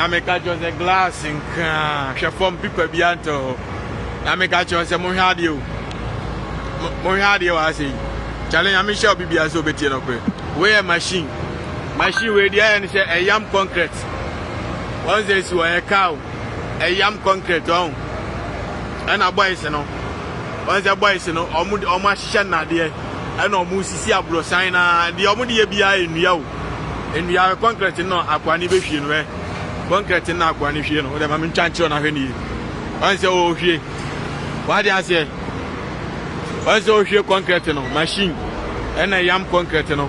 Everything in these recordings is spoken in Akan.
me catch us a glass in she form people bianto. I me catch us a Mohadio. Mohadio, I say. Challenge, I shall be as obedient. Where machine where the iron say a yam concrete. Once there's a cow, a yam concrete on. And a boy, you know. Once a boy, you know, or my shana dear. I know Musi Abro Sina, the Omudi BI in Yao. And we are concrete no aquanibation where concrete in aquanibation, whatever I'm in chance on a penny. Once oh, she. What do I say? Once oh, she concrete no machine. And a yam concrete no.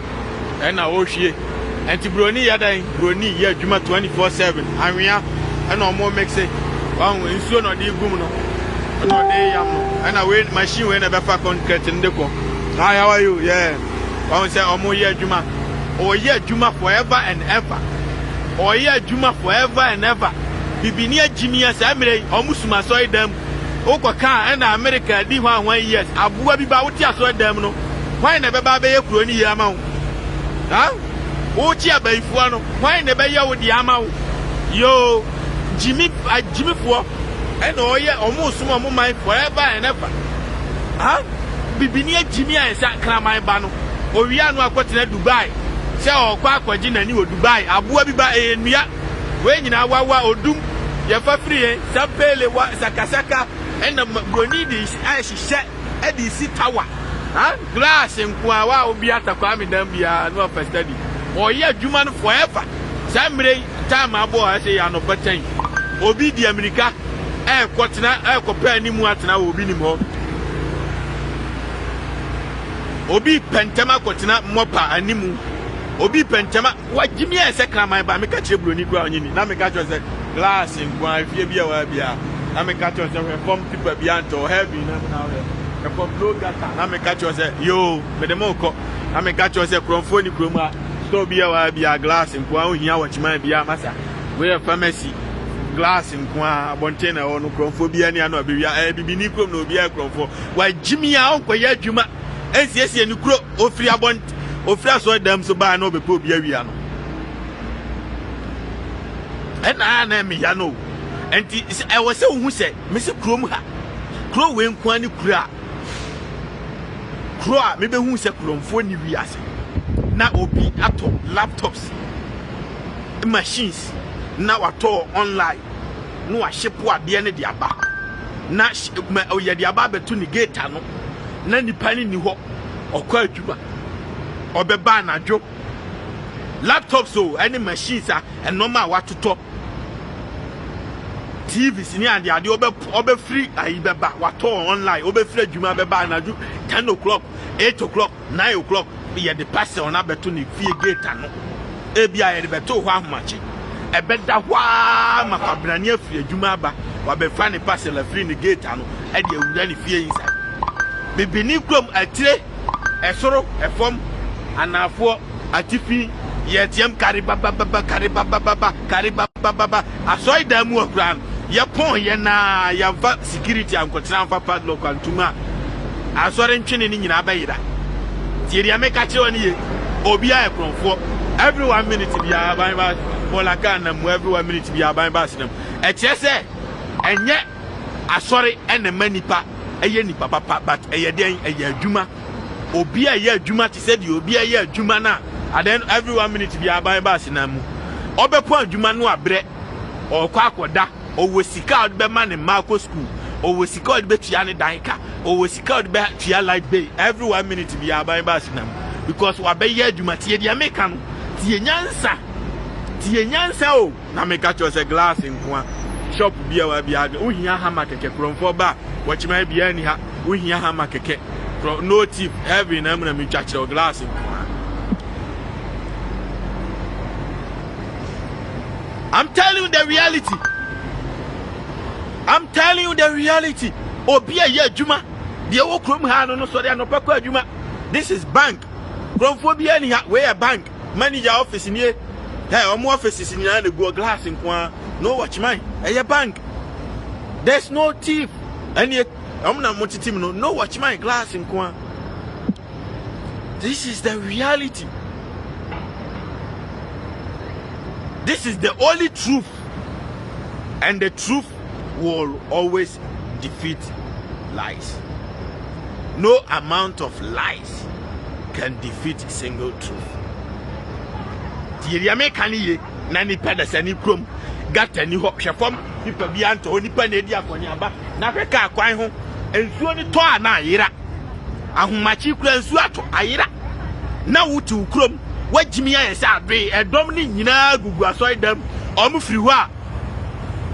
And I oh, she. And to Brony Yada, Brony, yeah, Juma 24/7. And we are, and no more makes it. Oh, in soon or the boom. And I wait machine when I better concrete in the car. Hi, how are you? Yeah. I say, oh, yeah, Juma. Oh, yeah, Juma forever and ever. Oh, yeah, Juma forever and ever. Bibinia Jimmy as Emily, almost my soy them. Oka and America, did 1 year. Abu Bauti, I saw them. No, why never baby a crony amount? Huh? Oh, Chia by Fuano, why never you with the amount? Yo, Jimmy, Jimmy for, and oh, yeah, almost my forever and ever. Huh? Bibinia Jimmy and Sakramai Bano. Oh, we are not quoting Dubai. Say, oh, Quaquajin and you Dubai. Abu Abiba and Mia. When you know what Odum, you're for free, Sapele, Sakasaka, and the Bonidis, as she said, at the sea tower. Huh? Glass and Kuawa will be at a coming down beyond no for study. Oh, yeah, Juman forever. Some time my boy, I say, I'm not betting. Obi the America, Quatina, compare any more than I will be anymore. Obi Pentama Quatina Mopa and Nimu. Obi Pentama, what Jimmy and second my by me catch a bruni ground in. Now me catch us a glass in one, Fibia, Wabia. I me catch us a form people beyond or heavy now. A form blow gata. I me catch us a yo, Medemoko. I me catch us a cromphony chroma. So be a glass in Kwa, here what you might be a massa. We are pharmacy. Glass in Kwa, Bontena or no chromophobia, no be a bibinico, no be a chromphone. Why Jimmy out for your Juma? Yes, and you grow, or free abont, or fresh or them so by no be poor Biano. And I am Yano. And I was so who said, Mr. Cromha, Crow wing Quani Cra. Crow, maybe who said Cromphony Rias. Now, Obi at all laptops, machines, now at all online. No, I ship what the end of the abba. Now, oh, yeah, the abba to negate. Nani pani ni ho okwa adwuma obeba na dwo laptops so any machines and normal watoto TVs ni ande ade obe free ayi beba wato online obe free adwuma beba na dwo 10 o'clock 8 o'clock 9 o'clock ye the parcel on abeto ni fie gate ano e bia ye beto ho ahmachi e beda hwa mafabrani afie adwuma ba wa be fa ni parcel free ni gate ano e de ewura ni fie inside Bibini Crom atire esoro efom anafo atifi yetiem karibaba asoy damu okran ye pon ye na ya va security ankotra amfa padlock antuma asore ntwene ni nyina abayira tieri ameka che woni ye obi a ekronfo every 1 minute bia ban ba bolaka na mu every 1 minute bia ban ba sinem e tiese enye asore ene manipa eye ni papa but eye den eye adwuma obi a ye adwuma ti said obi a ye adwuma na and then every 1 minute bi aban ba sinamu obepo adwuma no abre okwa akoda owo sika od be ma ne mako school owo sika od be tua ne danka owo sika od be tua light bay every 1 minute bi aban ba sinamu because wa be ye adwuma ti ye meka no ti nyansa o na meka cho se glass nko shop bia wa bia ohia hama keke kromfo ba watchman bia ni ha ohia hama keke no tip heavy na me chache glass I'm telling you the reality. I'm telling you the reality. Obi a ye adwuma de wo krom ha no so de no pekọ adwuma. This is bank kromfo bia ni ha we a bank manager office ni hey omo offices ni na go glass nko no watchman a bank. There's no thief. Any na motitim no watchman glass nko. This is the reality. This is the only truth And the truth will always defeat lies. No amount of lies can defeat single truth. Tiriame kaniye na nipa da sani krom gata ni ho hwefom nipa bi anto nipa na edi akonyaba na hweka akwan ho ensuo ni to ana ayira ahomachi kura ensuo ato ayira na wuti krom wagimi ayese adwe edom ni nyina gugu asoidam omfiri ho a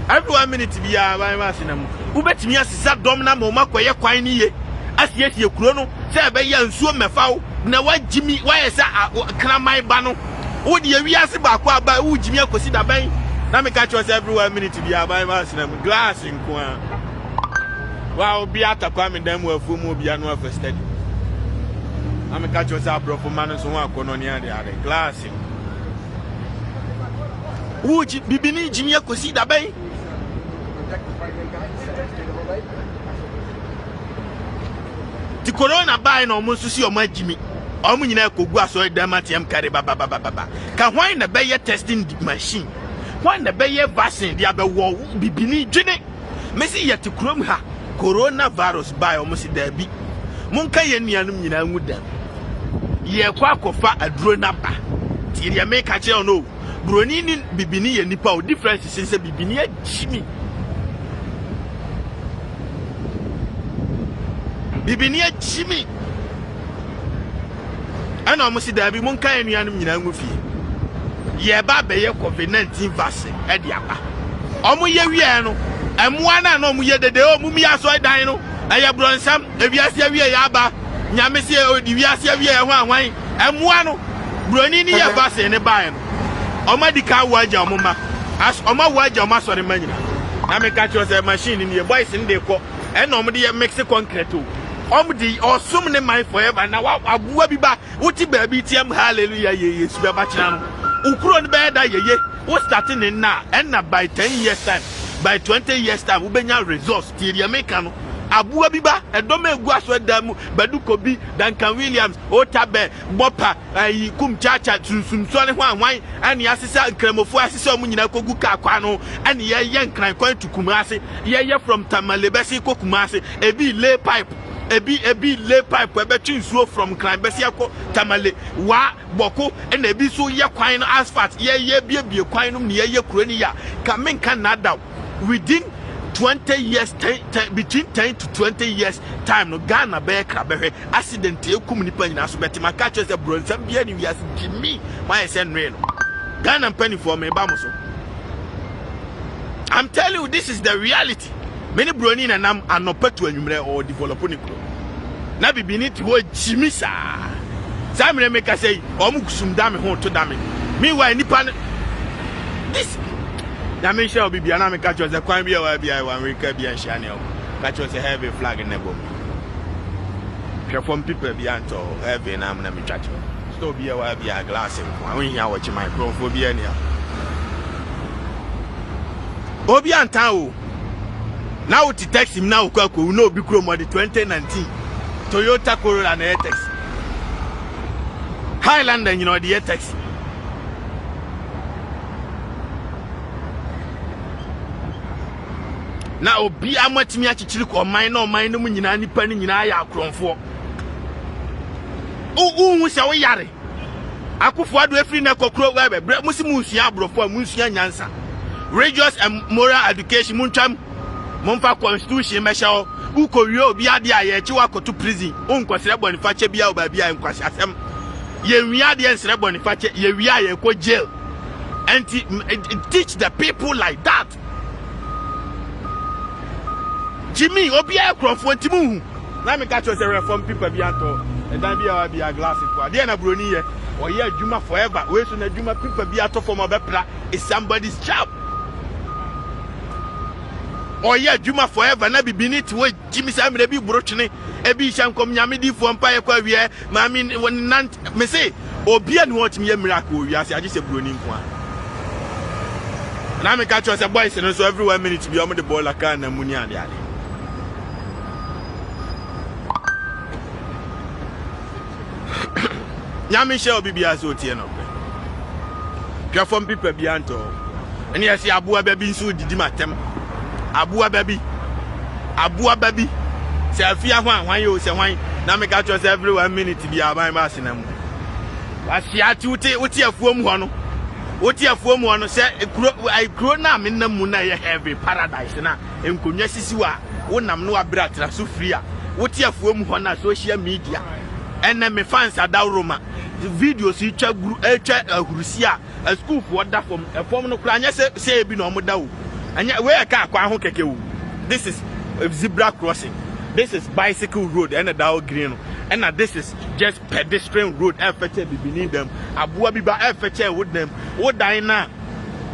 every 1 minute bia ban ma sinam ubetimi asisa dom na mo makoye kwan ni ye asiesie kuro no se be ya nsuo mefawo na wagimi wayese kraman ba no wo de wiase ba kwa ba wugimi akosi da ban na me catch us every 1 minute bia ban ma sinam glass nko a wa obi atakwa me dam wafu mu bia no afa study na me catch us abrofo man so ho akono ni ade glass wuji bibini jimi akosi da ban ti corona bai no mo susi o magimi o mo nyina kogu aso da matiem kare baba ka hwan na be testing machine hwan na be vaccine dia be wo bibini dwene mesi yeti krom ha coronavirus bai o mo si da bi mun ka ye nuanum nyina ngu da ye kwa kofa aduro na ba ti ria me ka che no broni ni bibini ye nipa o difference se bibini e jimi bibini e jimi ana mo si da bi mun kan nuanum nyina ngu fie ye ba be ye COVID-19 vaccine e di aba omo ye wie no emwa na no mo ye dede o mu mi aso dan no eye bronsam ewiase wie ya aba nyame se odi wiase wie ho anwan emwa no broni ni ye vaccine ne ban no omo di ka waja omo ma as omo waja omo sore manyina na me ka cho say machine ni ye boys ni de ko e no omo de mix concrete o omo di osum ne man forever na abuwa bi ba wuti ba bi tiam hallelujah ye yesu be ba kina no ukuro ni be da ye wo starting in na and na by 10 years time by 20 years time we benya results tiria meka no abuwa biba edom egu aso damu baduko bi Duncan Williams Otabe Bopa ayi kum chacha sunsun so ne ho anwan ani asisa nkramofo asisa omu nyina kogu ka kwa no ani ye nkran kwan tukumase ye from Tamale besi kokumase ebi lay pipe ebi lay pipe ebe twinsuo from kran besi akọ Tamale wa boko na ebi so ye kwan no asphalt ye bie kwan no ne ye kuro ni ya ka menka nada within 20 years between 10 to 20 years time no Ghana be krabehe accident ekum nipa nyina so betima ka che se bronsam bia ni wiase gimi why say no Ghana penny for me ba mo so I'm telling you this is the reality many broni na nam anopetu anwumre or develop ni kro na bibini ti wo gimi sa samre me ka say o mu kusum da me ho to da me meanwhile nipa this na me shall be na me catch us the kwan bia wa bia wan we ka bia hia ne o catch us a heavy flag in the bomb hwe from people bia to heavy na me catch so bia wa bia glass wan we hia watch microphone bia ne obi anta o na o ti taxi na o kwa ko na obi kro mo de 2019 Toyota Corolla na taxi Highlander you know the taxi na obi amatimi achichiri ko man na man no nyina nipa ni nyina ya akronfo hu se wo yare akofo ado afiri na kokro webe musimu usua abrofo amusua nyansa religious and moral education muntwam momfa constitution mesha ukowie obi ade aye chi wakoto prison unkosere bonifache bia obabi aye nkwase asem ye wiade ensere bonifache ye wi aye ko jail and teach the people like that Jimmy obi akrofo ntimu na me catch us reform people bi anto e dan bia wa bia glass for dey na broni ye o ye adwuma forever we so na adwuma people bi ato for mo bepra is somebody's job o ye adwuma forever na bibini ti wo Jimmy samre bi brotwene e bi hyankom nyame di fo mpa ye kwa wie ma me me say obi an what me miracle wi ase age se broni nko na me catch us boys no so every 1 minute bi o mo the ball aka na muni ade ade Nyame shall be bia so tie no. From people bi anto. And yes, Abua baby so did matem. Abua baby. Say a fear one you say wine. Now make out every 1 minute to be a by Massinam. I see a 2 what you form one. What you form one say I grow now in the moon heavy paradise na and Kunyasiwa. One am no brat so free. What you form on social media. And then me fans are down Roma. The videos you check Russia a school for that from a form of crane say be no more. And yet where I can't. This is a zebra crossing. This is bicycle road and a Dow green. And this is just pedestrian road. FHA beneath them. Abua Biba FHA with them. What Diana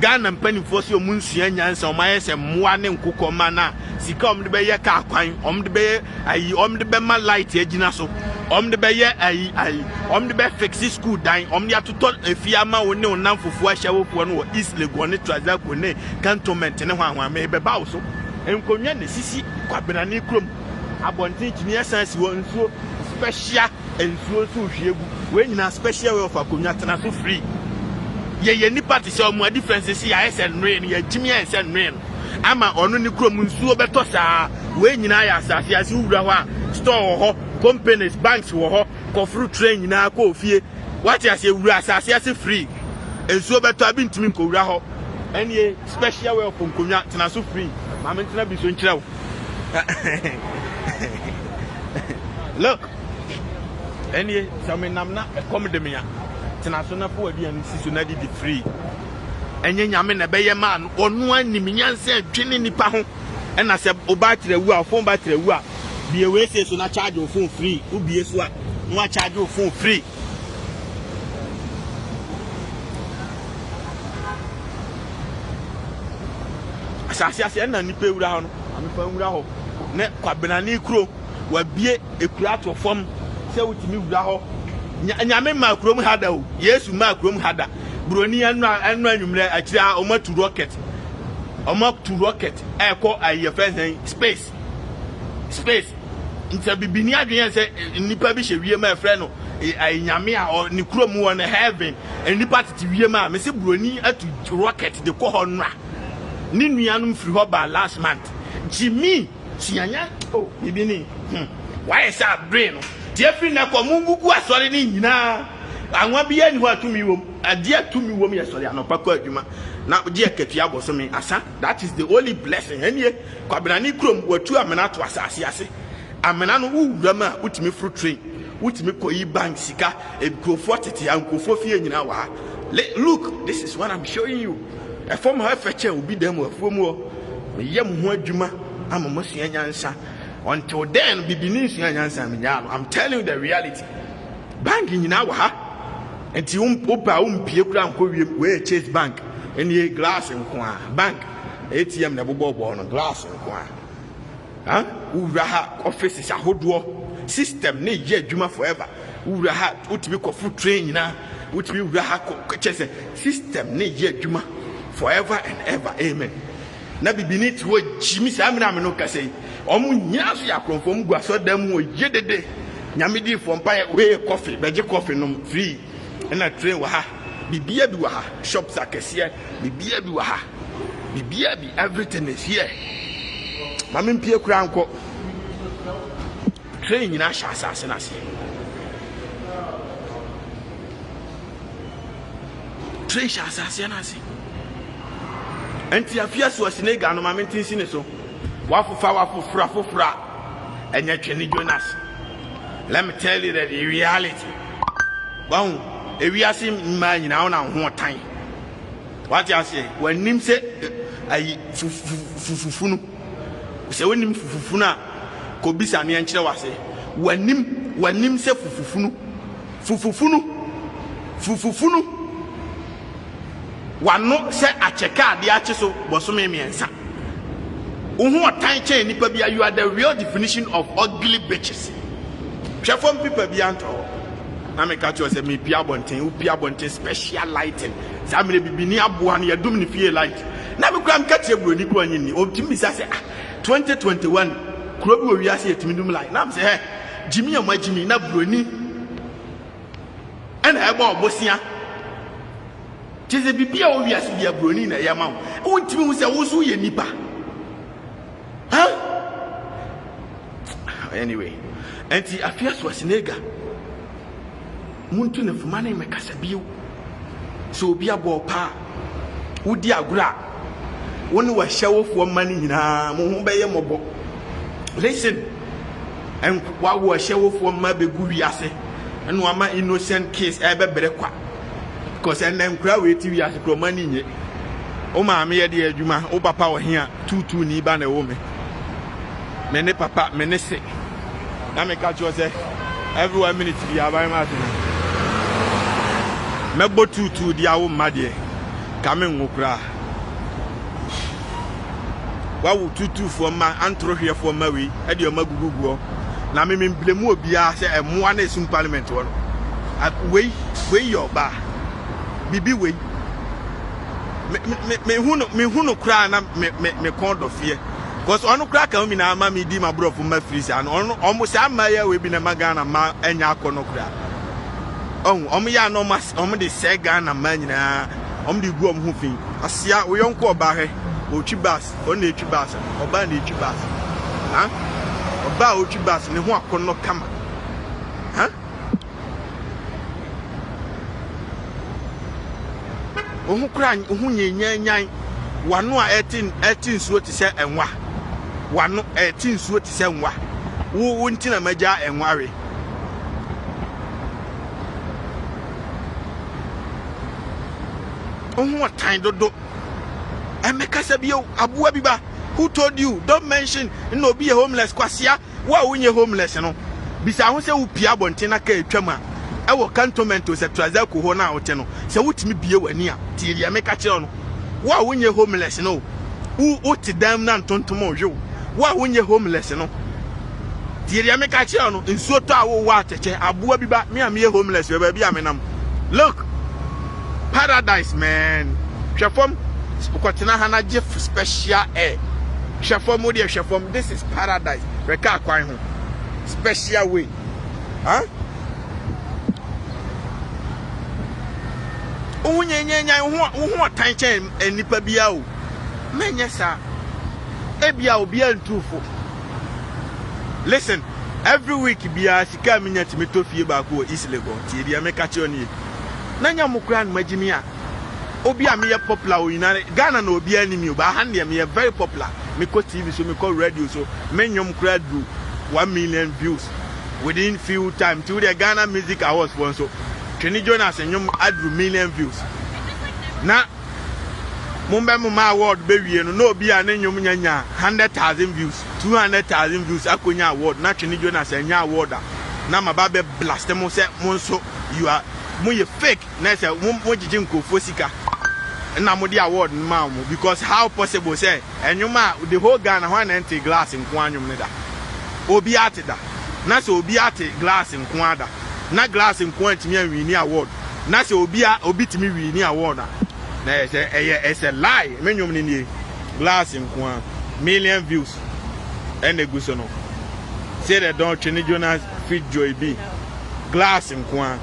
Ghana and Penny for your Munsian and my SM one and Kukomana. Si come the bay a car quine, the bay, the Bema light, Eginaso, the bay, the bay fixi school dying, the to talk a fiamma will know now for 4 shower for one or easily go on it to that one cantonment and one may be bowso. And Konya, the Sisi, Quabanani Abontage near sense one so special and so when you are special of a Kunyatana so free. Ye ni party so more differences here and rain, ye Jimmy and rain. Ama onu ni kro munsuo beto saa we nyina ya asase ase wura ho a store ho companies banks wo ho kofru train nyina ko ofie what ya se wura asase ase free ensuo beto abi ntimi ko wura ho ene special way of nkonwa tena so free ma me tena bi so nkira wo look ene some namna come de me ya tena so na fo aduan si so na di free enye nyame na beye man onu anim nyanse adwene nipa ho na se obatire wu a phone battery wu a bie we say so na charge your phone free ubie so a no charge your phone free asase na nipa ewura ho no amefa ewura ho ne kwabenani kuro wa bie ekura to fom se wutimi wura ho nyame ma kuro mu hada o yesu ma kuro mu hada Broni anu anwumre akira omatu rocket eko aye friends space nta bibini adwen se nipa bi hye wie ma frɛ no aye nyame a ni krom won heaven nipa tete wie ma me se broni atu rocket de ko honra ni nuanum firi ho ba last month Jimmy sianya oh bibini why is that brain tie firi na ko mungugu asore ni nyina anwa bia ni ho atumi wom ade atumi wom yesore anopa ko adwuma na je akatua boso me asa that is the only blessing enie kwabenani krom watu amena to asase ase amena no wuwura ma utimi fruit train utimi koyi bank sika ekrofo tete ankofo fie nyina wa look this is what I'm showing you a form of feche obi dem afuom wo me yem ho adwuma amamo sua nyansa until then bibini sua nyansa me nya I'm telling you the reality bank nyina wa ha enti opa umpie kura nko wiem we Chase Bank eni glass nko a bank ATM na bobo no glass nko a ura ha offices ahodo system ne ye adwuma forever ura ha utibi ko food train na utibi ura ha ko chese system ne ye adwuma forever and ever amen na bibini ti wo jimi sa amina me no kase omu nya so ya kronfom gua so dam wo yedede nyame di fo mpa we coffee beje coffee no free na train wa ha bibia bi wa ha shops akese bibia bi wa ha bibia bi everything is here mame mpie kura anko train nyina sha asase na se train sha asase na se enti afia so sinega no mame ntinsi ne so wafufura enya twene Jonas. Let me tell you that the reality wow if we are seeing man now na ho tan what you say when nim say ayi fufunu say when nim fufunu a ko bisa ne enkyere wase when nim say fufunu wano say acheka ade ache so bosome miensa ohu tan chain nipa bia you are the real definition of ugly bitches chefom people bi anto na me catch you say me pia bonten special lighting za me bibini aboa na yadum ni fie light na me kura me catch you broni ko anyi ni optimi say 2021 kuro bi owi ase yetimi dum light na me say Jimmy amajimi na broni ana eba obosia Chese bibia o wiase bia broni na yama wo ntimi hu se wo so ye nipa. Huh? Anyway, enti afia so Senega. Muntu ne fuma na me kasa bio. So obi abo pa. Wodi agura. Woni wa hyewofo mani nyina mo ho beye mobo. Listen. En wa wo hyewofo ma begu wiase. Eno ama innocent case ebebere kwa. Because and then crowd we TV as pro money nye. O ma me ye de adwuma, o papa wo hia tutu ni ba na wo me. Me ne papa me ne se. Na me catch you say every 1 minute be abai ma to. Me bo tutu dia wo ma de. Ka me nwokra. Wa wo tutu fo ma antro hwe fo ma wi, e de o ma guguguo. Na me blemu obi a say emoa na esum parliament wo no. We your ba. Bibi we me hunu kra na me kondo fie because onu kra ka mi na ama mi di ma bro fu ma free say onu omo say ama ya we bi na magana ma enya akono kra omo ya no mas omo de say Ghana ma nyina omo de gu omo hu fin asia we yonko oba he otwi bas o na etwi bas oba na etwi bas ha oba otwi bas ne hu akono kama ha ohu kra ohu nyenyanyan wano a 18 suo ti se enwa wano 18 suo ti se enwa wo ntina magya enware ohu atan dodo emeka sabio abuwa biba who told you don't mention no be a homeless kwasia wa wonye homeless no bisa ho se wo pia bontina ka etwam a ewo cantonment o se trazel ko ho na wote no se wotimi bie wani a ti ria meka kire no wa wonye homeless no wo ti dam na ntontom ohwe wa wonye homeless no ti ria meka kire no nsuo to a wo wa ateke aboa bi ba me am ye homeless we ba bi amenam look paradise man hwefom ukotena hana je special air hwefom wo de hwefom this is paradise reka kwan ho special way huh Unyenya hu tanchen enipa bia o menye sa ebia obi antufo. Listen, every week bia sika minya timeto fie ba ko East Lagos tie bia meka che oni nanya mukura no magimi a obi a me popular o United Ghana na obi animi o ba han de me very popular me ko TV so me ko radio so menyom kura do 1 million views within few time to the Ghana Music Awards one so Kenny Jonas and you add million views. Na Mumbai Muma award baby no be an you 100,000 views, 200,000 views. Akunya award, not Kenny Jonas and ya award. Na my baby blast them say monso you are muy fake. Nessa Mojinko Fosika and Namodi award mamu because how possible say and you ma the whole Ghana 190 glass in Quanum Neda. Obiate da. Na so obiate glass in Quada. Na glass in point me win award na se obi timi win award na it's a lie menyom ni glass in kwa million views and the guso no say they don't Kenny Jonas fit Joy B glass in kwa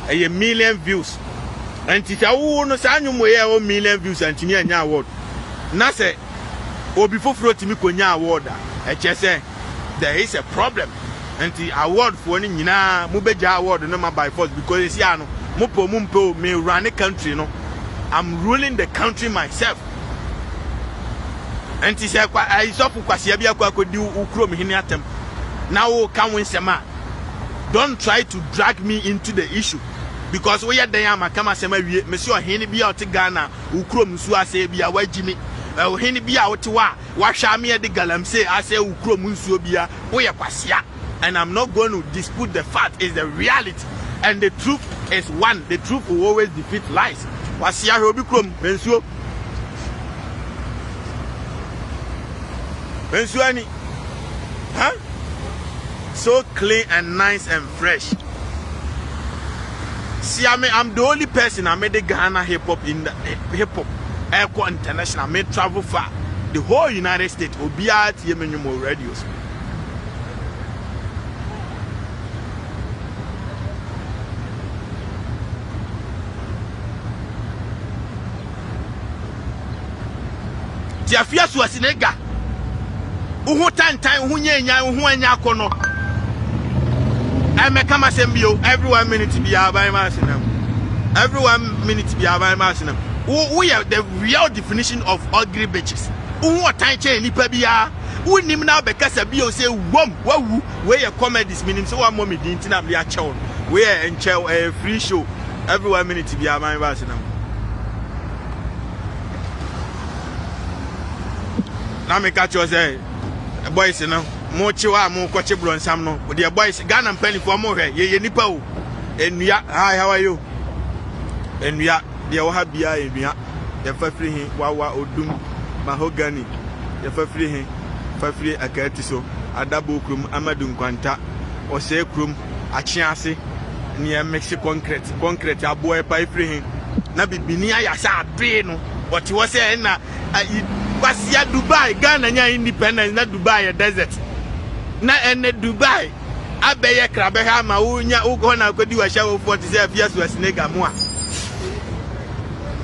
a million views and ti wo no sa anyum ye o million views and timi anya award na se obi foforo timi konya award e che say there is a problem and the award for any nyina mubeja award no ma by force because you see ano mumpo me run the country no I'm ruling the country myself and he said I saw for kwasia bia kwa kodi ukro me hini atem now come win sema don't try to drag me into the issue because we are there am kama sema wie me so hini bia ot Ghana ukro msu ase bia wagimi hini bia ot wa hwa me de galamse ase ukro msu bia wo ye kwasia. And I'm not going to dispute the fact, is the reality. And the truth is one. The truth will always defeat lies. Wasia Robi Krom, Bensuani. Huh? So clean and nice and fresh. See, I'm the only person I made the Ghana hip hop in the hip hop Airco International. I made travel far. The whole United States will be at Yemenumo radios. ti afia so asinega uhu tantan uhu nyenya uhu anya akono me kama sembio every 1 minute be abai masinam every 1 minute be abai masinam we are the real definition of ugly bitches uhu tanche nipa bia unim na be kasa bio say wom wawu we your comedies meaning so one mommy din tina be a chew we are in chew a free show every 1 minute be abai masinam na me catch you say boys no mo chiwa mo kwache bronsam no the boys Ghana mpani for mo hwe ye nipa o enua hi how are you enua de wo ha bia enua ye fafiri hin wawa odum mahogany ye fafiri hin fafiri akati so adabo krum amadu nkwanta ose krum achiase ni e mix concrete abo e pa ifiri hin na bibini ayasa ade no what was say na Basia Dubai, Ghana nya independence na Dubai desert. Na ene Dubai abeye krabe ha ma unya ugo na kodi wa shawo 47 years wa sinega mo a.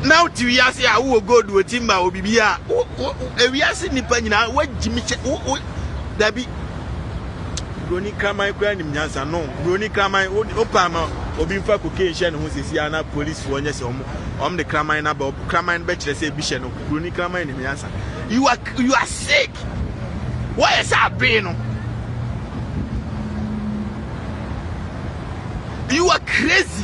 Now ti wi ase a wo gold wo timba obibia ewi ase nipa nyina wagimi che dabi Broni Kraman kwa ni mnyansa no Broni Kraman opa ma obi mfa cocaine she ne ho sesi ana police wo nya se om the Kraman na ba Kraman be kire se bi she no Broni Kraman ni mnyansa you are sick why is that being no you are crazy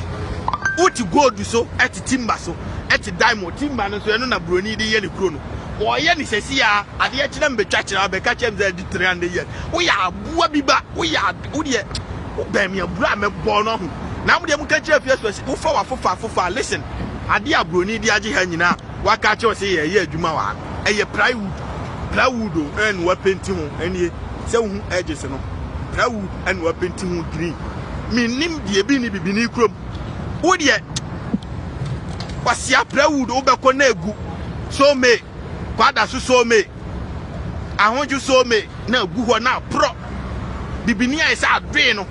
what you go do so at timber so at diamond timber no so no na Broni de ye ne kro no o ye ni sesi a ade ye kire mbetwa kire abeka kire mza di 300 years we ya abua biba we ya wo de ba mi abura me bo no ho na mo de mu ka kire fiaso wo fa wafofa listen ade a Broni di age ha nyina waka kire se ye adwuma wa eye plywood en wa penti ho enie se wo hu edges no plywood en wa penti ho green minim de bi ni bibini krom wo de kwasia plywood wo be ko na egu so me kwada so me ahonju so me na egu ho na pro bibini ai sa adwe no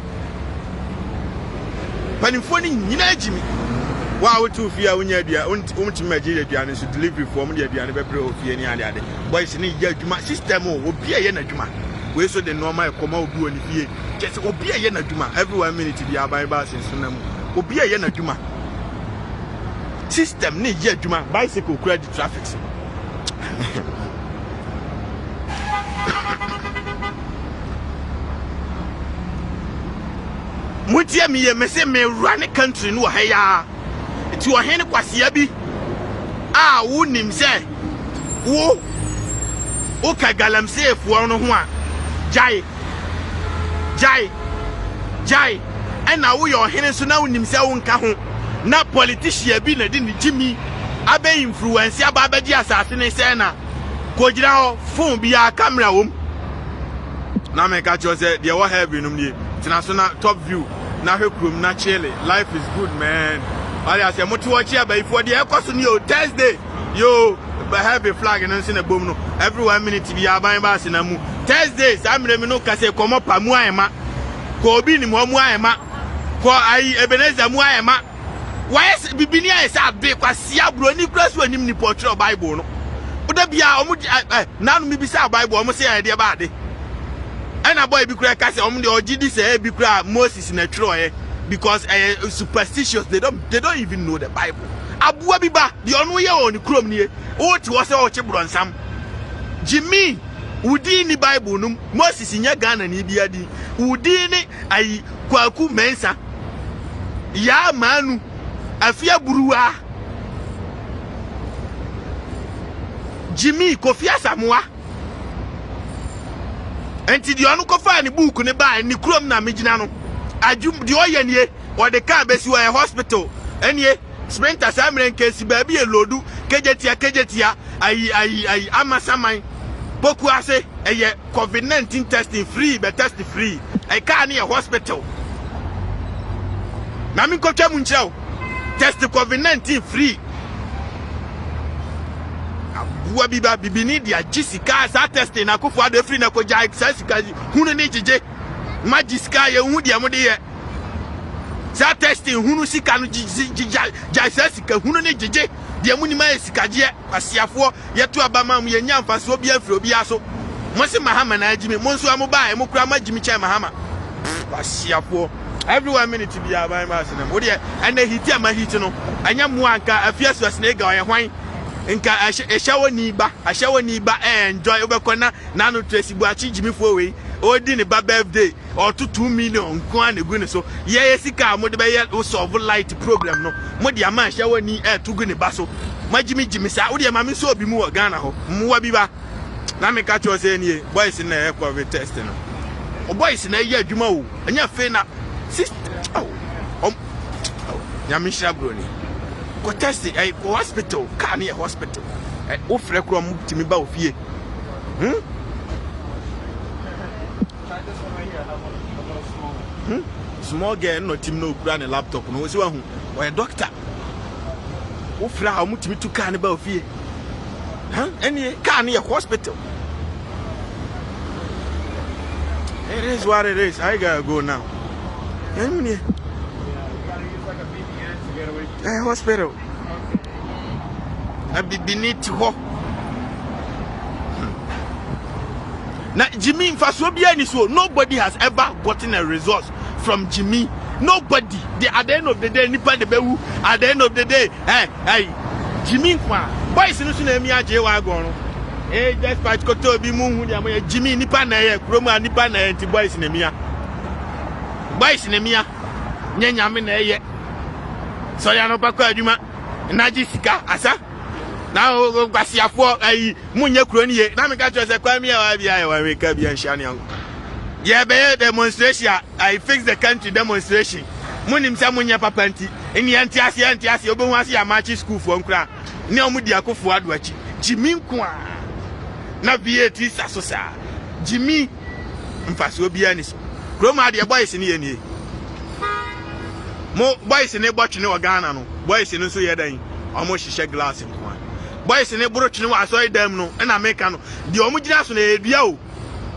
panimfo ni nyina agimi wa wo tu fia wonya dua umti magire dua ne so delivery form de dua ne bebre ofie ni ade boys ni ya adwuma system o obi aye na adwuma we so the normal koma obi oni fie just obi aye na adwuma every 1 minute bi aban ba senso mu obi aye na adwuma system ni ya adwuma bicycle credit traffic mutie mi ye me se me run country no ha ya ti o hen kwasia bi a wo nim se wo o ka galamse fo no ho a jai ana wo yo hen so na wo nim se wo nka ho na politician bi na di ni jimi abe influence aba di asase ne se na ko gira ho phone bi ya camera wom na me ka cho se de wo have num ni international top view na hekrum na chile life is good man all I say moto watch here by for the ekoso ni o Thursday yo have a flag and sin a boom no every 1 minute bi aban ba se na mu Thursday samre mi no ka se komo pa mu ayema ko obi ni mu ayema ko ai Ebenezer mu ayema why bibini ai sa be kwasia Broni cross wanim ni portrait Bible no oda bia omu nanu mi bi sa Bible omu se ya de ba de ana boy bi kura ka se omu de ogidi se bi kura Moses na troye because superstitious they don't even know the Bible abua biba the onu ye oni krom nie o ti wo se o che bronsam Jimmy udi ni Bible num Moses nya Ghana ni bia di udi ni ai kwaku mensa ya manu afia buruwa Jimmy Kofi Asamoah enti di onu ko fa ni book ni ba ni krom na megina no ajum di oyenie o de ka besi wa hospital enie sprinter samren kesi ba bi elodu kejetia ai amasaman poku ase eye COVID-19 testing free be test free ai ka ni hospital na min ko twam nchirao test COVID-19 free abua biba bibini dia jisika sa testing na kofu ado free na ko jai sasika hunu ni jije majisika ye hu dia mo de ye Sa testing hunu sika no jai sika hunu ne jeje de mu ni ma sika je kwasiafo yeto abama mu yenya mfaso obi afro obi aso mo se mahama na ajimi mo nso amoba e mo kura majimi chai mahama kwasiafo every 1 minute bi aban ma se na mo de ana hiti ama hiti no anya mu anka afiaso asne ga oye hwan nka ehyawo ni ba enjoy obekona na no tracy bu achi jimi fo we odi ne ba birthday or 2 million nko an egu ne so ye sika mo de be ye solve light problem no mo de ama ehyawo ni tugu ne ba so majimi jimi sa wo de ma me so obi mu wo Ghana ho muwa bi ba na me ka cho se ni boys na e covid test no o boys na ye adwuma o anya fe na nyame hira bro ni ko test hospital ka na hospital o frɛ kro mu timi ba ofie small girl no team no kura ne laptop no se wa hu o doctor o frɛ ha mu timi tu ka ne ba ofie any ka na hospital. It is what it is. I gotta go now. Hospital. I be beneath ho. Now Jimmy Fasobia ni so nobody has ever gotten a result from Jimmy. Nobody. At the end of the day, nipa de bewu. At the end of the day, Jimmy kwa. Boys no so na mi aje wa go no. Just part ko to bi mu hu dia mo Jimmy nipa na ye kroma nipa na anti boys na mia. Boys na mia. Nyanya me na ye. So ya no pa kwa adwuma. Na ji sika asa. Na o gwasiafo ayi munye kuro ni ye. Na me ka cho se kwa mi ya bia ye wa me ka bia hia ne ango. Ye be demonstration I fix the country demonstration. Munim sa munye papa anti. Eni anti ase obo ase ya march school fo nkura. Ne omudi akofo ado achi. Jimmy kwa na VAT sasosa Jimmy mfaso bia ni so kroma de boys ni ye ni mo boys ni botwe o Ghana no boys ni so ye dan omo hihye glass nko boys ni broch ni wa so dam no na America no de omo gina so na edua o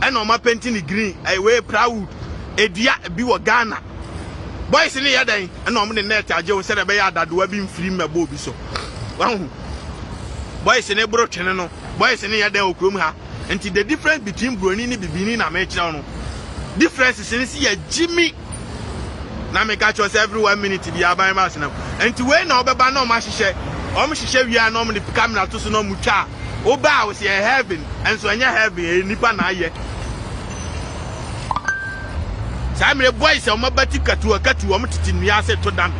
na omo painting ni green I we proud edua bi wo Ghana boys ni ye dan na omo ne net age wo se de be ya dadoa bi mfiri mabo bi so wahu boys ni broch ni no boys ni ya den okrom ha nti the difference between broni ni bibini na me kira no difference is ya Jimmy na me ka cho every 1 minute bi aban ma senam nti we na obeba na o ma hihye wi na o me camera to so na mutwa oba wo se heaven enso anya heaven nipa na aye samre boys o mabati katu o mtitinu ase to dam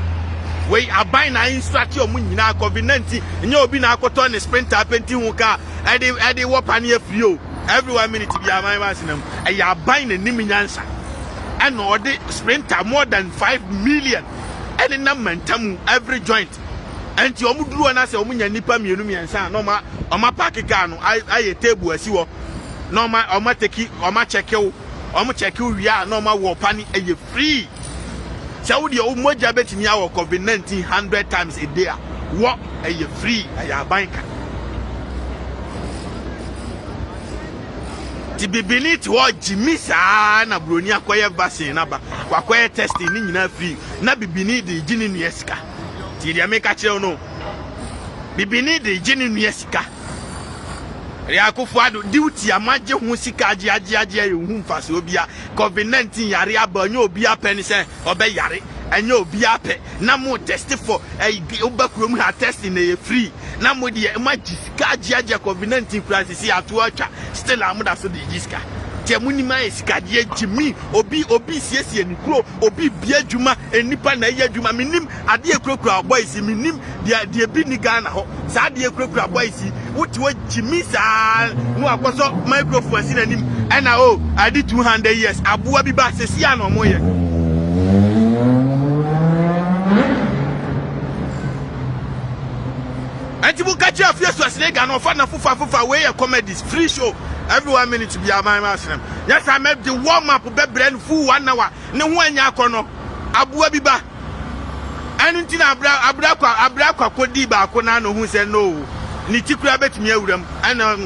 we aban na instruct o munyina COVID-19 nya obi na akoto ne sprinter penti hu ka ade wopane afrio every 1 minute bi aban ba sinam ya aban na nim nyansa and ode sprinter more than 5 million and na mantam every joint enti o muduru na se o munya nipa mienu miensa no ma o ma park car no aye table asi wo no ma o ma teki o ma check you o ma check you wi a no ma wo pani aye free Saudi o moja betimi awo COVID-19 100 times a day. What are you free? Are you banker? To be beneath what Jimmy sa na broni akoye vaccine na ba. Kwakoye testing ni nyina free. Na be beneath the gini nueska. Ti dia make kire no. Be beneath the gini nueska. Ya kufuado duty amaje hu sika age hu mfase obia COVID-19 yare abanyo obia peni se obe yare enye obia pe na mo test for obakrom ha test na ye free na mo de amaje sika age COVID-19 crisis ya to atwa still amuda so de jiska tie munima sika de Jimmy obi siesie ni kro obi bia dwuma enipa na ye dwuma minim ade ekrokro boys minim de bi ni Ghana ho sa de ekrokro boys wuti wo Jimmy sa no akoso microphone si nanim ena o I did 200 years abuwa bi ba sesi ya no mo ye anti bu kachi afieso asine Ghana ofa na fufa we ye comedies free show every 1 minute to be a man masem yes I made the warm up be brand full 1 hour ne ho anya akono abuwa bi ba anu ntina abra kwa kodi ba akona no hu se no ni tikura betimi awuram ana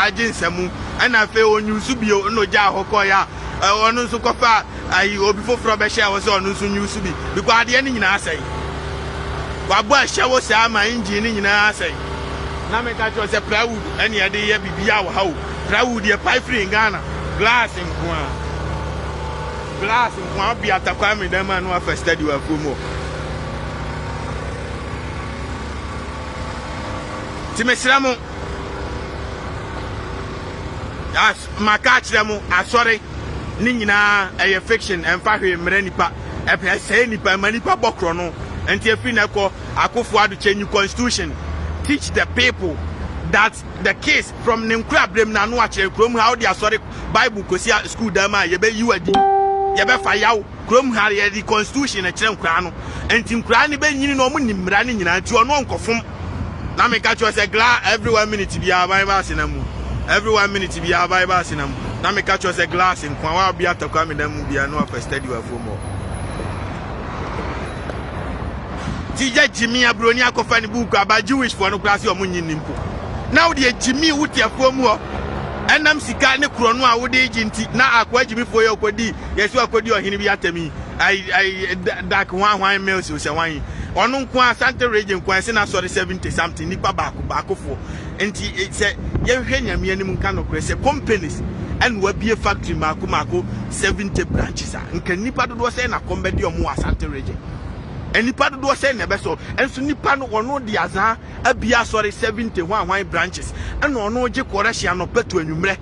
ajinsemu ana fe onyusu bio no ja hokọ ya onu nso kofa ayi obi foforo be share wo se onu so news bi because ade ni nyina asai wabo a share wo se ama engine ni nyina asai na me ka cho se plywood ene ye de ye bibia wo ha o plywood ye pipe free Ghana glass nko bi atakwa me dem anu afa study wa promo ti mesramo as makachiramo asori ni nyina eye fiction emfa hwe mre nipa epe say nipa manipa bokro no enti afi na ko akofo ado change constitution teach the people that the case from Ninkura Brem na no ache krom how they asori Bible kosi school dama ye be yiwadi ye be fa yaw krom ha ye the constitution e kire nkura no enti nkura ne be nyini no mo nimra ne nyina nti ono nkofom na me ka cho say gla every 1 minute bi Bible sinamu every 1 minute bi Bible sinamu na me ka cho say glass nkwa wa bi atakwa me dem bi no afa study wa fomo tija Jimmy abroni akofa ni book aba Jewish for no class o munyi nimpo now the Jimmy wutiafo mu ho enam sika ne kro no a wo de ginti na akwa Jimmy fo ye okodi yesu akodi ohini bi atami I dark one meals o se wan onu nko Asante region kwan se na sori 70 something nipa baako fo enti se ye hwe nyame anim nka no kre se companies and we be a factory mako 70 branches nka nipa dodo se na kombedi omo Asante region and nipa do say nebe so enso nipa no ono de azan abia sorry 71 branches and ono je correction no petu anwumre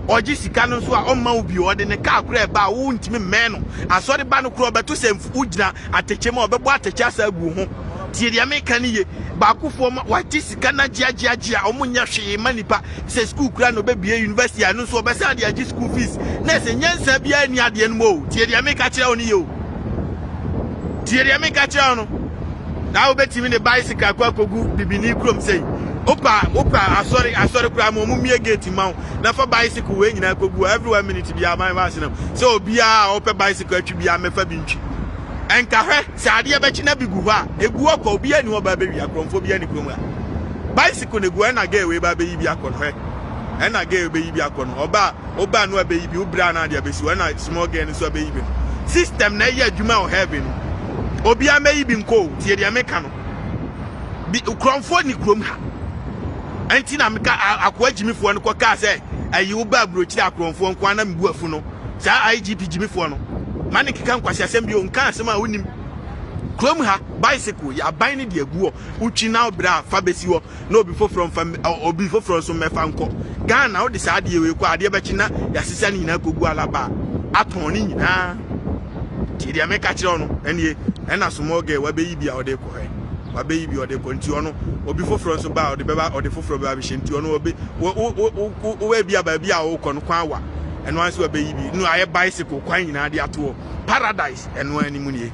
oji sika no so a omma obi o de ne ka akura ba wo ntimi me no asori ba no kro beto se ugina ateche ma obebo ateche asa agu ho tie dia me kan ye ba kufo ma wati sika na gia omunya hwe ma nipa se school kura no be bie university anu so obesa de agi school fees na se nyansa bia ni ade no mo tie dia me ka kire oni ye o Tiere me kache ono na obetimi ne bicycle kwa kogu bibini krom sei opa asori kura mo mumie gate ma na fa bicycle we nyina kogu every 1 minute bia man ba sinam so obia opa bicycle atwi bia mefa bi ntwi enka hwe sade e bechi na bigu ho a egu okọ obia ni oba be wi akromfo bia ni krom a bicycle ne gu na ga we ba be yi bia akọ hwe na ga be yi bia akọ no oba no be yi bi obra na dia be si na small girl ni so be yi bi system na ye adwuma o heaven obi ameyi bi nko tie dia meka no bi kromfo ni krom ha anti na meka akwa jimifo no koka se ayi wo ba brochi akromfo nko na mbu afu no sa IGP jimifo no mane kika nkwase asem bi o nka asem a wonim krom ha bicycle ya ban ni de aguo uchi na obra fa besi wo na obi foforo obi foforo so mefa nko Ghana wo de sa ade we ko ade bechi na ya sisa ni nyina kogu alaba aton ni nyina tie dia meka kire ono enie ena small girl wa be yibia ode ko he wa be yibia ode ko nti ono obi foforo so ba ode beba ode foforo ba bi henti ono obi wo bia ba bia wo ko no kwan wa eno anse wa be yibi no aye bicycle kwan nyina de ato paradise eno ani mu nie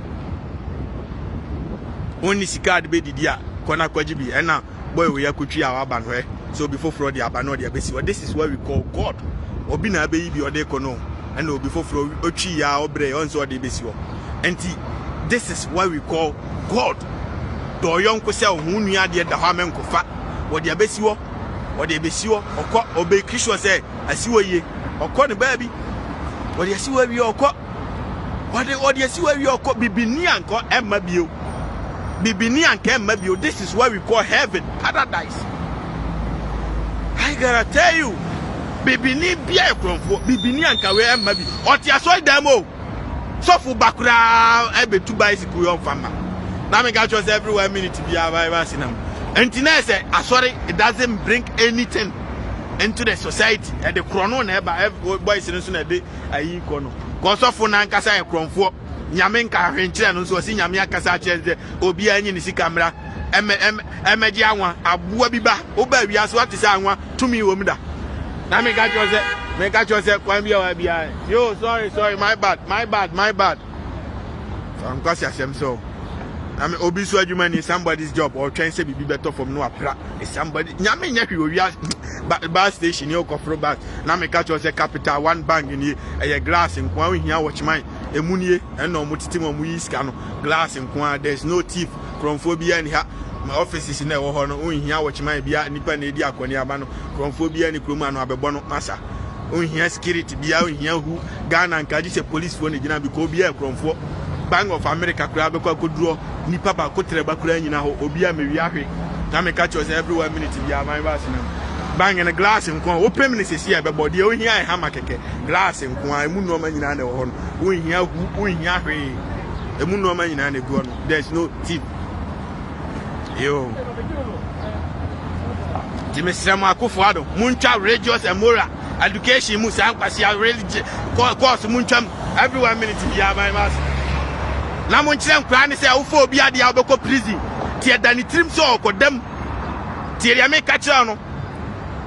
oni sika de be didi a kona kwaji bi ena boy we yakotwi a wa ba no he so obi foforo de aba no de abesi this is what we call God obi na be yibi ode ko no ena obi foforo otwi ya obre onse ode besi wo enti this is what we call God. Do yonko se ohunu ade da ha menkofa. Wo de abesiwo, wo de besiwo, okọ obe krisho se asiwo ye. Okọ ne baabi. Wo de asiwo wi okọ. Wo de asiwo wi okọ bibini anko emma bio. Bibini anko emma bio. This is what we call heaven, paradise. I gotta tell you, bibini bia ekromfo, bibini anka we emma bi. Oti aso demo. So for bakura ebe 2 bicycle yon fama. Na me ga chose every 1 minute be Bible sinam. Entina say sorry it doesn't bring anything into the society. And the chrono na every boy sin so na de ayi ko no. Ko so for na nkasa e kromfo. Nyame nka hwenkyere no so si nyame akasa kire obi anyi ni sika mra. Emeji anwa abua biba. Oba wi so atisa anwa tumi wo mda. Na me ga chose make a choice kwambia wa bia. Yo, sorry, my bad. I'm cause so. I mean obisu adwuma ni somebody's job or trying say be better from no apra. Is somebody nyame nyahwe we bus station you kofro bus. Na make a choice capital one bank ni e glass nko an hia watchman emunie e no motiti mo yi sika no glass nko there's no thief kromphobia ni ha. My offices in the ho no hia watchman bia nipa na edi akoni aba no kromphobia ni kromu anu abebo no masa ohia security bia ohia hu Ghana nkaji se police phone gina because obi e kronfo Bank of America kura be kwa koduro nipa ba ko treba kura nyina ho obi a mewi ahwe na me catch us every 1 minute bia man ba se bang in a glass in kwa open me se sia be body ohia e hama keke glass in kwa emu no ma nyina na ho no ohia hu ohia ahwe emu no ma nyina na go no there's no tip yo Dimesema Akufo-Addo muncha religious and moral education mu san kwase religious course muncha every 1 minute bia man mas na munchire nkra ne se awofo obi ade a obekọ prison tie dani trim so okodam tie ya me ka kira no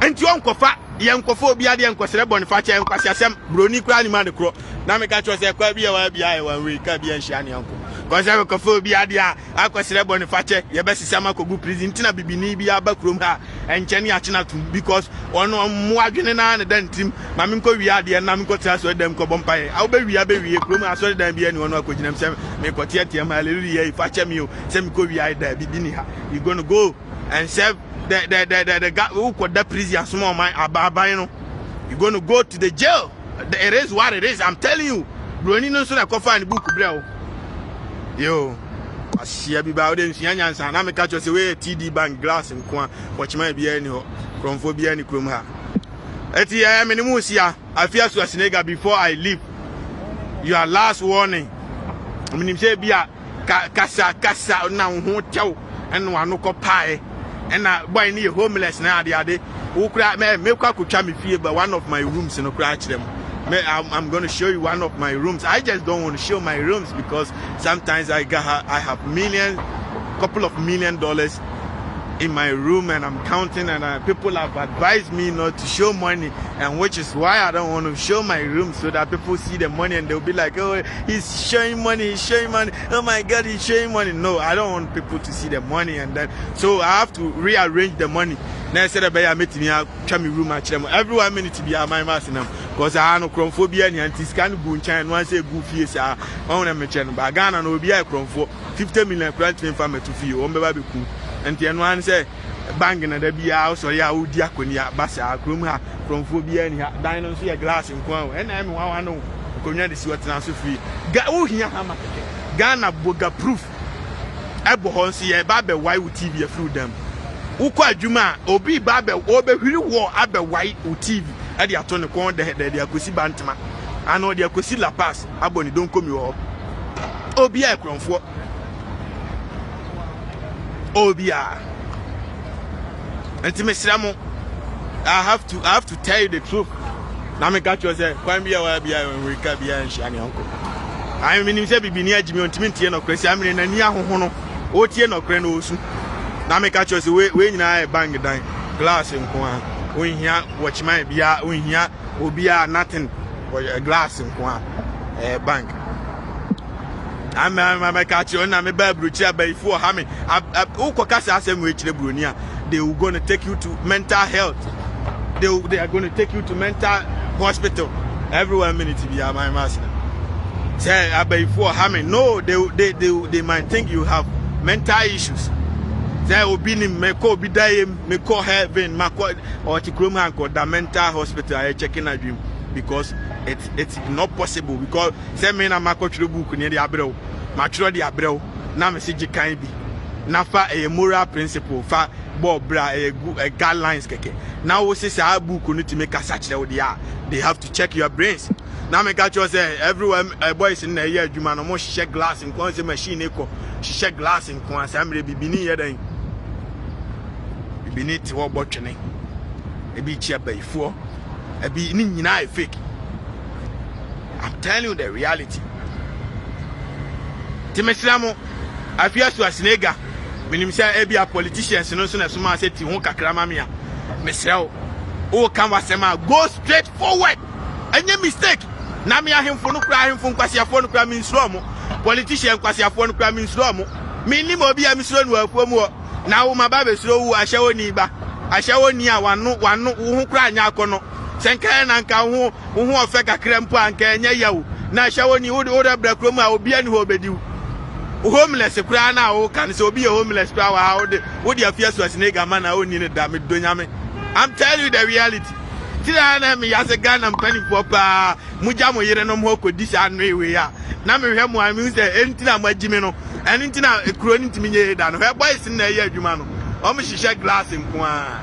enti onkofa ye nkofo obi ade nkosere boniface enkwase asem broni kra ni ma de kro na me ka kira se kwa bia wa bia e wan we ka bia nhia ne anko konse nkofo obi ade a akosere boniface ye besisa makogu prison tina bibini bia abakrom ha encheni achina tum because ono mu adwene na ne dan trim ma me nko wi ade na me nko tra so dem ko bompae a wo be wi krom aso dan bia ni ono akoginam se me ko tie hallelujah ifa che me o se me ko wi ade bibini ha you going to go and serve the guy who got that prison small man ababan no you going to go to the jail. It is what it is, I'm telling you. Broni no so na ko find book bro yo asia bi ba o de nsia nyansa na me catch you say we TD Bank glass nko watchman bia ni ho kromfo bia ni krom ha eti ya me ni mu sia afia so Asenega before I leave your last warning me say bia kasa na ho tew eno anu ko pae ena boy ni homeless na ade wo kura me kwa kutwa me fie but one of my rooms no kura kire I'm going to show you one of my rooms. I just don't want to show my rooms because sometimes I have couple of $1 million in my room and I'm counting, and people have advised me not to show money, and which is why I don't want to show my room so that people see the money and they'll be like, oh, he's showing money, oh my God, he's showing money. No, I don't want people to see the money, and then so I have to rearrange the money. Now I said I met me room every 1 minute to be a my master because I know chromophobia and anti-scan go China one say goofy I want to mention but Ghana no be a chromo 50 million grant family to feel on baby cool and the one say banging at the be house or ya would diaconia bassa chroma chromophobia and dino see a glass in Kwan and I'm one know community see what now so free Ghana boga proof Ebo see a baby why would TV through them uko adwuma obi ba be obehwiri wo abewai o TV e de ato ne kon de akosi bantama ana de akosi La Paz aboni don komi wo obi a ekronfo obi a antimesramo I have to tell you the truth na me catch you say kwan bia wa bia we ka bia nhia ne onko I mean say bibini agimi ontimi tie no kresi amene na ni ahoho no o tie no kre no osu na me catch you say we nyina e bang dan glass nko a we hia watchman bia we hia obi a nothing glass nko a bank I'm catch you na me ba bruchi abaifo ha me ukokasa asem we kire broni a they will going to take you to mental health. They are going to take you to mental hospital every 1 minute bia my master say abaifo ha me no they might think you have mental issues. There will be me call be die me call heaven mako or tikrom hanko the mental hospital I checking a dream because it's not possible because say me na mako tru book near the abrel matro the abrel na me sigi kan bi na fa a moral principle fa bo bra a guidelines keke now we say a book no to make a search they have to check your brains. Now me catch you say everyone boys in the year adwuma no mo check glass in kon say machine eko check glass in kon asamre bibini ye dan bibini ti wo botwene e bi chia baifo e bi ni nyina e fake. I'm telling you the reality. Timesramo afia so Asenega minim say e bi a politicians no so na so ma say ti ho kakra ma me a mesrel o kan wasema go straight forward any mistake na me ahemfo no kra ahemfo nkwasiafo no kra me nsuro mo politician nkwasiafo no kra me nsuro mo me ni mo bi a me nsuro no afuo mo na wo ma ba be suro wu ahyawo ni ba ahyawo ni a wano wo ho kra anya akono senka na nka wo ofe kakra mpo anka enya yawo na ahyawo ni wo de bra krom a obi ani ho bediu homeless kra na wo kan se obi homeless kra wa wo de afia so Asenega man na oni ne da me donyame. I'm telling you the reality. tira na me yase Ghana mpani popa muja mo yere no mo kodi sa no ewe ya na me hwe mo ami se entina mo agime no eni ntina ekuro ni ntimi nye da no hwe boys na ye adwuma no o mo hihye glass nko a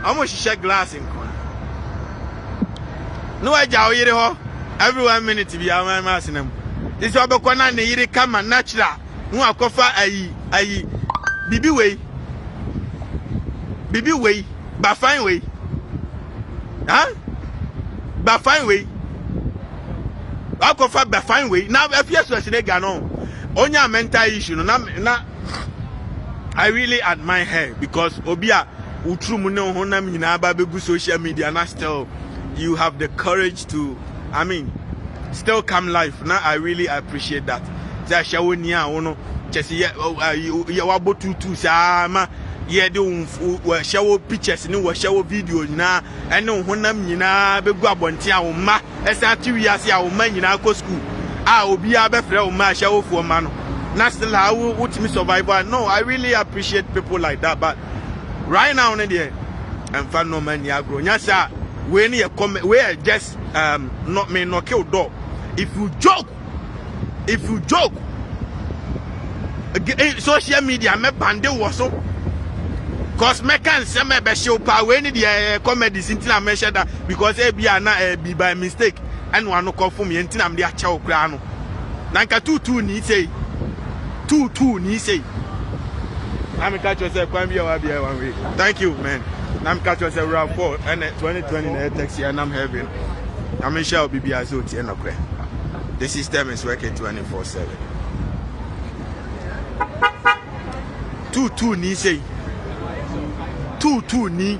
o mo hihye glass nko a no aja o yere ho every 1 minute bi ama asenam this obekọ na ne yere kama natural no akofa ayi bibi wey ba fine way huh ba fine way akofa ba fine way now if you so say ga no onya mental issue no na I really admire her because obia utrum ne honam nyina ba begu social media na still you have the courage to still come life. Now I really appreciate that. Za shawo ni a wono chese ye wabo tutu sama ye de shawo pictures ni wo shawo video na ene honam nyina begu abonte a wo ma esa tiwi ase a wo ma nyina ko school a obi a be frɛ wo ma shawo fo ma no na still how ultimate survivor. No, I really appreciate people like that, but right now in there and fan no man ya grow nyasa we ni come we just not me no kill dog. If you joke social media me bande woso cause me can say me be show pa we ni the comedy sintina me share that because e bia na be by mistake and one no confirm me ntina me dey acha okra no nanka 22 ni say 22 ni say I'm catch yourself kwam bia wa bia one way. Thank you man. I'm catch yourself round 4 and 2020 na taxi and I'm having I'm sure bibia so tie no kre. The system is working 24/7. 22 ni say 22 ni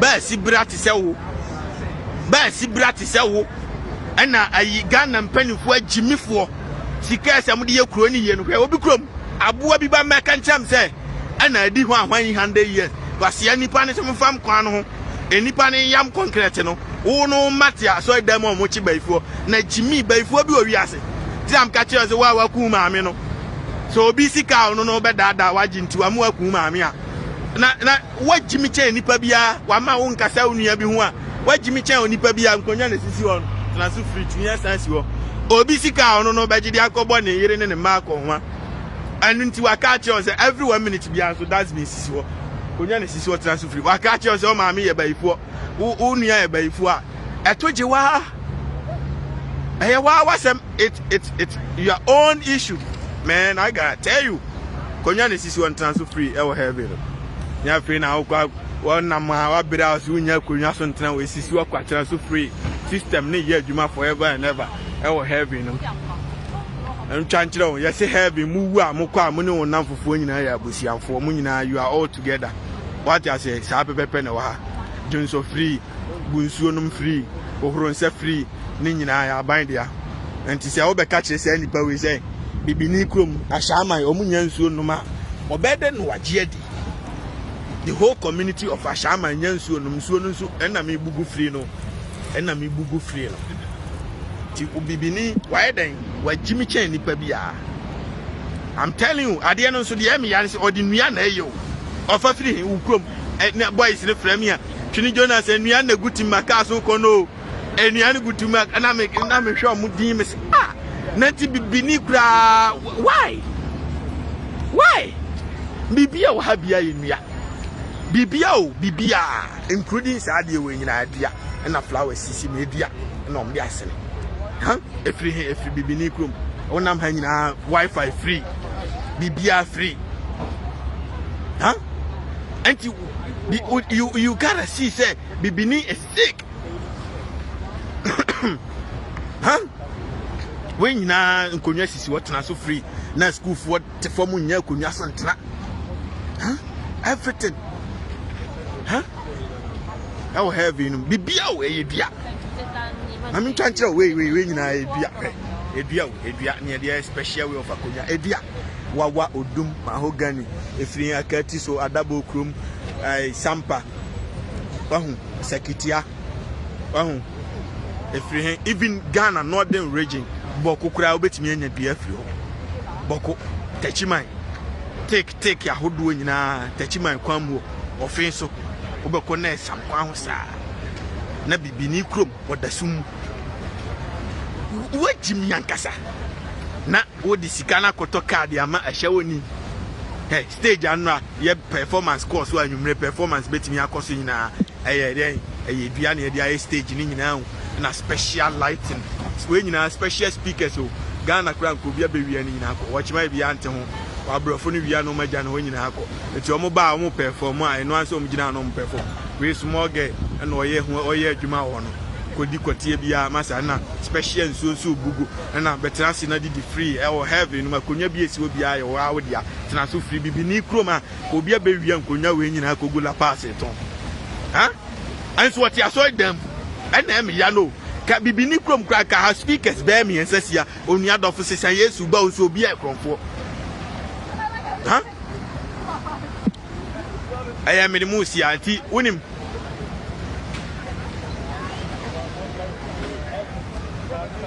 ba si brati se wo ana ayi Ghana mpanifo agimifo sika asam de yakuro ni ye no hwe obi krom aboa bi ba meka ncham se ana adi ho ahwan 100 years wasia nipa ne semfam kwan no ho enipa ne yam concrete no wo no matia so dem mo chi baifo na jimi baifo bi owi ase ti am ka che se wa ku maame no so obi sika no be dada waji ntiwa mu aku maame a na wajimi che nipa bia wa ma wo nkasa onua bi ho a wajimi che onipa bia nkonya na sisi ho na so free tunya sansi ho obi sika no be gidi akobo ne yire ne ma akọ ho anu nti wa ka che o se every 1 minute bia so that's me sisi ho konya na sisi ho transfer free wa ka che o se o maame ye baifo wo nua ye baifo a etoje wa wasem it's your own issue man. I gotta tell you konya na sisi ho transfer free e wo heaven nya free na akwa wona ma wa bira so nya konya so ntena we sisi ho kwa transfer free system ne ye adwuma forever and ever e wo heaven no en chanchire o yes heaven mu wu a mo kwa mo ne wonam fofo nyina ya abosiamfo mo nyina you are all together. What I say sa pepepe na wa junso free bunsuo num free ohronse free ne nyina ya ban dia enti se wo be ka kire se nipa we say bibini krom ashaman omunya nsuo num a obede no wagye adi the whole community of ashaman nyansuo num nsuo nso na me bugu free no ti ubibini why then wajimi chen nipa bia. I'm telling you ade no so de me yan se odinua na eyo ofa free ukrom na boys ne frame here twini Jonas enua na guti maka so kono enua ne guti maka na me hwe mu din me na ti bibini kura why bibia wa ha bia enua bibia including sade we nyina adua na flower sisi me adua na omde asene every bibini krom onam ha nyina wifi free bibia free and you gotta see say bibini is sick when nyina nkonya sisi wotena so free na school for te form nya konya so ntena everything I will have in bibia we dua I'm trying to we nyina edua near the special way of akonya edua wawa odum mahogany efiri akati so adabo krom sampa wahu sekitia wahu efiri even Ghana northern region boko kura obetimi anya dua firi ho boko tachiman take ya hodo nyina tachiman kwamwo ofin so obeko na sam kwa ho saa na bibini krom wodasum wo jim yankasa na wo di sikana koto card ama ahya woni hey stage anwa ye performance course wa anwumre performance betimi akoso nyina eye dua na dia stage ni nyina na special lighting we nyina special speakers o Ghana kran ko bia bewia ni nyina akọ wochima bia ante ho wabrofo ni wia no magya no nyina akọ eti omo ba omo perform a eno anso omo gina no omo perform we small girl na oye adwuma wo no kodi kotie bia masa na special nso bugu na betrasi na didi free e wo heavy no makonya bia esi obi aye wo awodia tena so free bibi ni kroma obi abewia nkonya we nyina akogula pass eton ha anso what ya so dem na em ya no ka bibi ni krom kra ka ha speakers be me ensasia onua dofo sesan Yesu ba so obi e kronfo ha aya me mu si anti unim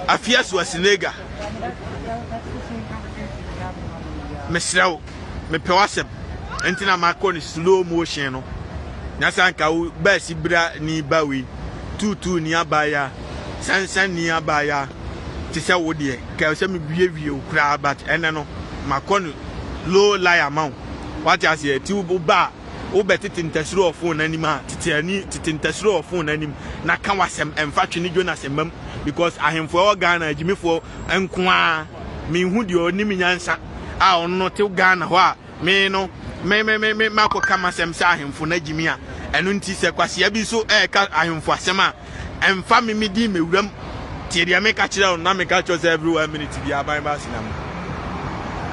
afia so asinega mesrawo me pewasem entina makoni slow motion no nyasa nka ba si bra ni bawi tutu ni abaya sansan ni abaya ti se wo de ka se me wie okura but ene no makoni low lie amount what you say ti ba wo betete ntasiro phone anim a tete ntasiro phone anim na ka wasem emfa twene Jonas emam because ahemfo o Ghana agimifo enko a me hu de onim nyansa a onno te Ghana ho a me no me makoka masem sa ahemfo na agimi a eno nti se kwase bi so ka ahemfo asem a emfa me di mewuram tie me ka kire na me ka cho say every 1 minute bi aban ba sinam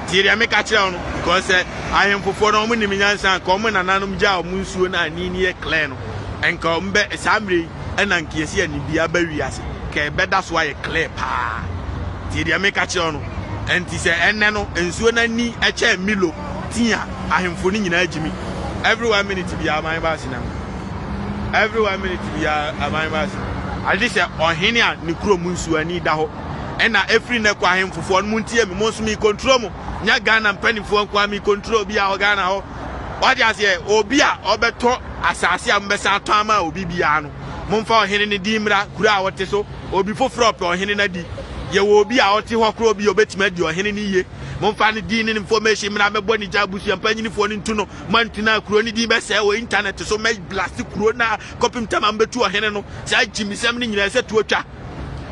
tie me ka kire no because ahemfo fo no mo nim nyansa ka mo nananom gya o munsuo na ani e clear no enka mbe samre ena nkiesi ani bia ba wiase ka beda so aye clear pa tie me ka kire no enti se enne no ensuo na ni e che milo tia ahemfo ni nyina agimi every 1 minute bi aban ba sinam every 1 minute bi aban ba sinam adi se ohene a ne kuro munsuo ani da ho ena every ne kwa ahemfo no muntie me mo so mi control mo nya Ghana mpanifo kwa mi control bi a Ghana ho wadi ase obi a obeto asase a mbesa atama obi bia no momfa ohene ne di mra kura a wote so obi foforo pe ohene na di ye wo obi a wote ho kura obi obetima di ohene ne ye momfa ne di ne information mra mebo ni jabusu ampanyinifo ne ntuno mantuna kuro ne di be se wo internet so me blast kuro na kopim tama mbetu ohene no sa jimisem ne nyina se tu otwa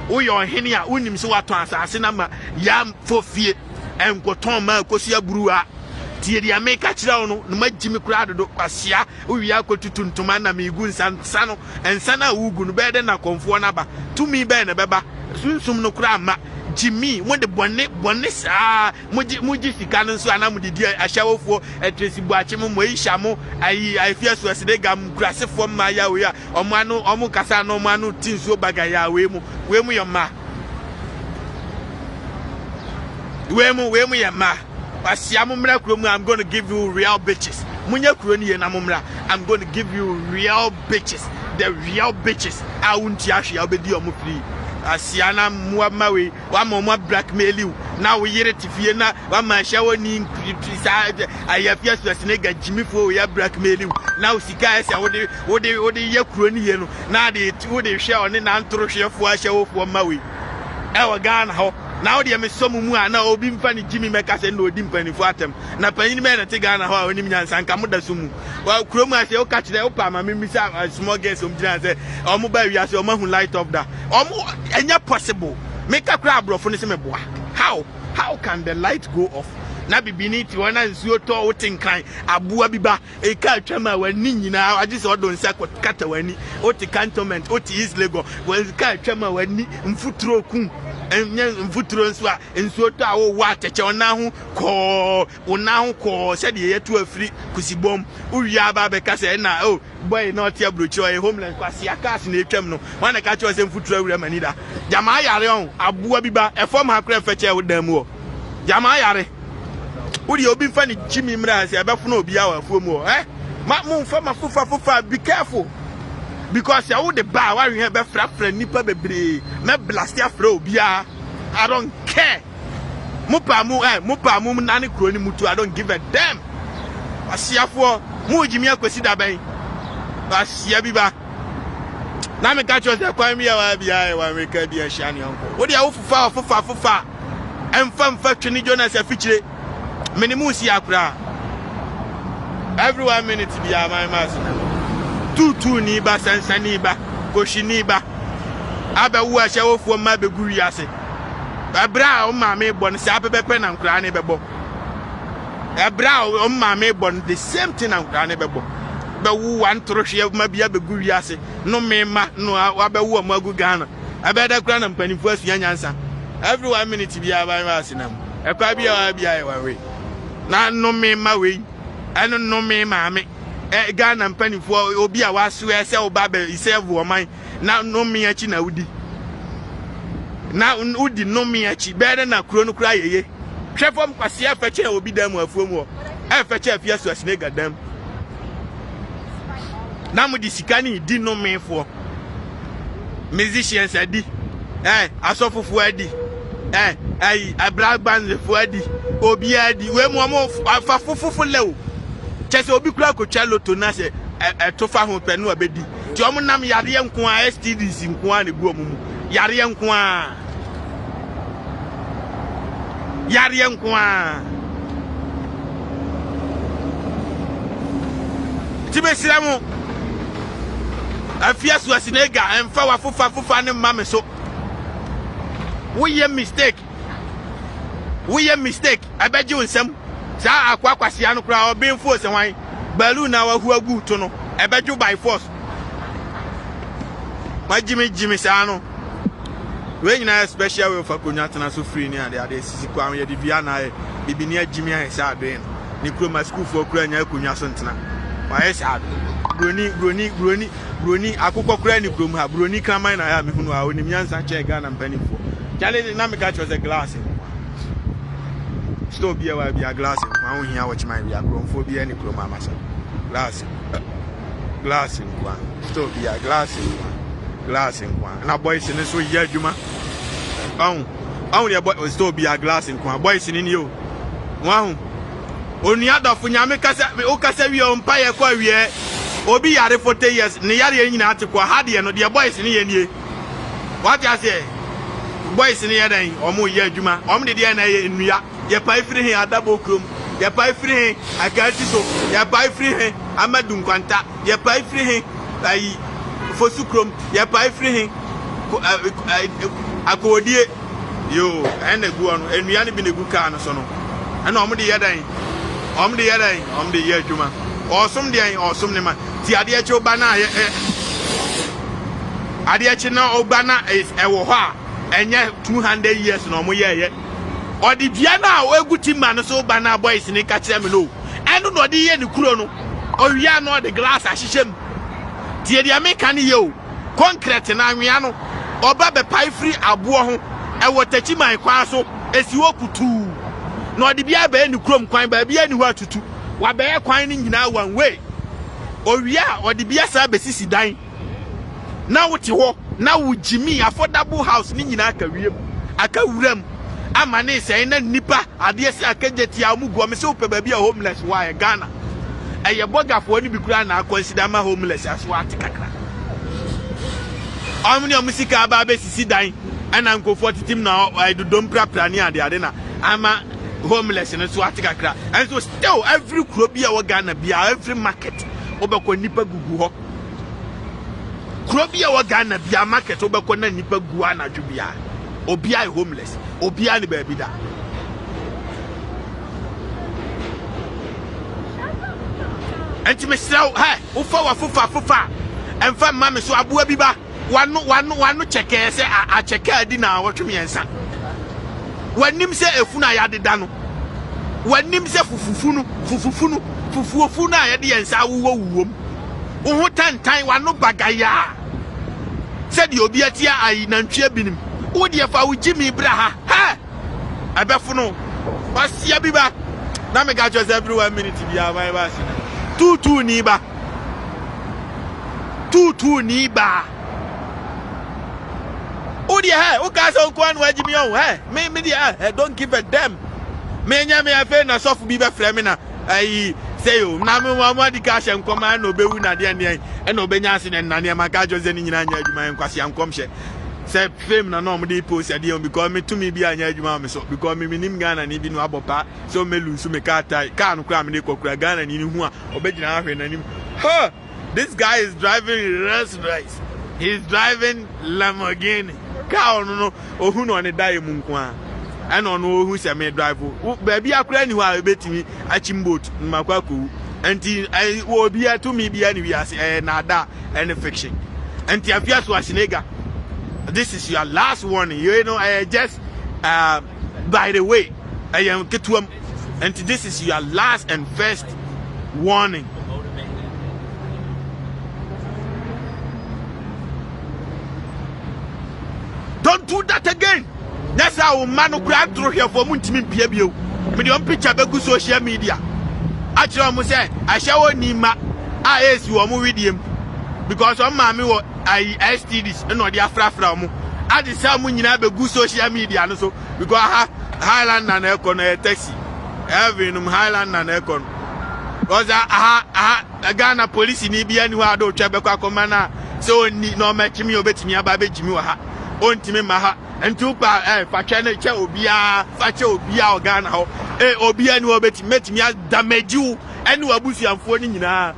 wo ye ohene a unim se wato asase na ma ya fofie enkoton ma kosi aburuwa tie dia me ka kira no no magimi kura dodo kwasia uwia kotutu ntoma na migu nsa no ensa na ugu no be de na konfo na ba tumi be na beba sunsum no kura ma jimi mo de bonne sa muji fika no so ana mudidi ahyawofo etresi buache mo isha mo ayi afia so asede gam kurasefo ma ya we a omo kasa no mo anu tinsuo baga ya we mu yo ma we mu ya ma wasia mo mra kuro mu I'm going to give you real bitches munya kuro ni ye na mo mra I'm going to give you real bitches the real bitches a wunti ahwe obedi omo free asiana muama we wa mo blackmail you na we yere tifie na wa ma hyawo ni ayafia suasine ga jimifo ya blackmail you na usika esa wode ye kuro ni ye no na de wode hwe one na ntoro hwefo ahyawo fo ma we e wa Ghana ho na wode me somu mu ana obi mfa ni jimi meka se na odi mpanifo atem na panyin me na te Ghana ho a onim nyansa nka mo da sumu wa kuro mu ase o ka kire o pa ma me misa small girls o mjina se o mo ba wi ase o ma hu light of that o mo enya possible make a crowd brofo ni se me boa how can the light go off na bibini ti wona nsuo to o tinkan abua biba e ka twama wani nyina agi se odon se kata wani o ti cantonment o ti East Lagos we ka twama wani mfuturo kun enya mfuturo nso a nsuo to a wo wa teche ona ho ko se de yetu afiri kusibom uwia ba be ka se na oh boy na otia brochi o homeless kwasi akas na etwam no wana ka che o se mfuturo awura manida jama yare on abua biba e form hakra feche wo dam wo jama yare udi obi mfa ni jimi mra se abefo na obi awa afuo mu ma mu mfa mafufa be careful because ya wo de ba wa hwe be frafra nipa bebre me blast afra obi a I don't care mupa mu na ne kro ni mutu I don't give a damn asiafo mu jimi akwesi da ben asia bi ba na me catch us the kwan bia wa bia wa me ka bia hia ne onko wo dia wo fufa emfa twene Jonas afichire minimu si akura every 1 minute bia my mass tutu ni ba sansani ba koshi ni ba abawu a hyewofuo ma begu wiase ebra o ma me bon se apepepe na nkura ne bebo ebra o ma me bon the same thing na nkura ne bebo bewu wan trohwe ma bia begu wiase no me ma no abawu ma gu Ghana abeda kura na mpanifu asu nyansa every 1 minute bia ba mass na ekwa bia wa we na no me ma we eno no me ma me Ghana mpanifu obi a waso ese oba be isevu oman na no me achi na udi na udi no me achi bere na kuro no kura yeye hwefom kwase afeche obi dam afuom ho afeche afia so asinega dam na mu di sikani di no me fo musicians adi asofofo adi abragban fo adi obi adi we mu mo afafofo lewo chese obi kura ko chaloto na se etofa ho penu abedi ti omo nam yare nko a STDs nko a ne gu omumu yare nko a tibe siramu afia so asinega emfa wa fufa ne mame so we ye mistake abeji onsam sa akwakwase anu kura obinfo se wan balloon na wa hu agu to no ebeju by force ma jimi sa no we nyina special way for konya tena so free ni ade sisi kwa ye divia na bibi ni ajimi a sa ade ni kroma school for kura nya konya so ntena wa ye sa broni akukọ kura ni krom ha broni kraman na ya me hunu a onim nyansa che Ghana mpanifo challenge na me catch was a glass stop here wa bia glass ma ho hia watch my bia kromfo bia ni krom amasa glass nkwa stop here glass nkwa na boys ni so ye adwuma on ya boy stop here glass nkwa boys ni yo wa ho onu adofo nyame kasa o kasa wi o mpa ye kwa wie obi yare 40 years ni yare nyina atekwa hade no de boys ni ye nie what you say boys ni ye dan omo ye adwuma om de na ye nnua ye pai free he adabo krom ye pai free he akati so ye pai free he amadu nkwanta ye pai free he ai fosu krom ye pai free he akodie yo ene gu ono nnua ne bi ne gu ka no so no ana om de ye dan om de ye adwuma osum ne ma ti ade eche oba na ade eche na oba na ewo ho a enye 200 years no mo ye odi bia na eguti ma no so oba na boys ni ka kire me no enu no odi ye ni kuro no owia no the glass ahihye m ti ade ameka ne ye o concrete na anwea no oba be pai free abo ho ewo tachi man kwa so esi wokutu no odi bia be ni kuro m kwan ba bia ni ho atutu wa be kwan ni nyina one way owia odi bia sa be sisi dan na wote ho na wo jimi affordable house ni nyina aka wiem aka wuram amane sei na nipa ade ese akageti amugo me se ope ba bia homeless wa Ghana eye bogafo ni bi kura na consider ma homeless as wa tikakra amuni omusika ba be sisi dan ana nkofo titim na dodom prapra ni ade na ama homeless and so atikakra and so still every krobia wa Ghana bia every market obekọ nipa gugu ho krobia wa Ghana bia market obekọ na nipa gugu anadwo bia obia homeless obia ni ba bi da enti me sraw ufa wa fufa emfa mama so aboa bi ba wanu cheke se a cheke adi na wotwe ensa wanim se efuna ya deda no wanim se fufufu na ya de yensa wuwom wo tantan wano bagaya se de obi atia ayi nantwe binim wo de fa wo jimi bra ha abefu no wasia bi ba na me ga just every 1 minute bi abai ba tutu ni ba Odi o ka so ko anu ajimi on me dey don't give a damn me nya me afa na sofu bi be frame na ai say you na me wa di cash and come na obewu na de ne e na obenya ase ne na ne maka jose ni nyina anya adwuma enkwase ankom hye say fame na no mo dey post ade on because me to me bi anya adwuma me so because me nim Ghana ni bi no abopa so me lu so me car no kra me dey kokura Ghana ni hu a obegyina ahwe na nim ha this guy is driving Rolls Royce. He's driving Lamborghini car no ohu no ne dai mu nko a and on who say me drive baby akura ni wa betimi achimboat makwa ko anti I will be to me be any we as na da any fiction anti afia so asinega. This is your last warning. You know, just by the way, I am Ketuam, and this is your last and first warning. Don't do that again. That's how man who grab through here for Muntimi Piebio. With your picture be social media. Actually, I'm saying, I shall Nima. Yes, you are with him. Because some mammy will I STDs and not the Afra from. I decide when you have a good social media and so because I have Highland and Econ taxi. Having Highland and Econ. Because I Ghana police in Ibia who are do Chabaka Commander. So no match me obey me about Jimmy. On Timmy Maha and two Fachana Obia, Facho Obia or Ghana. Obia no bet met me as damage you and Wabusi and phoning in.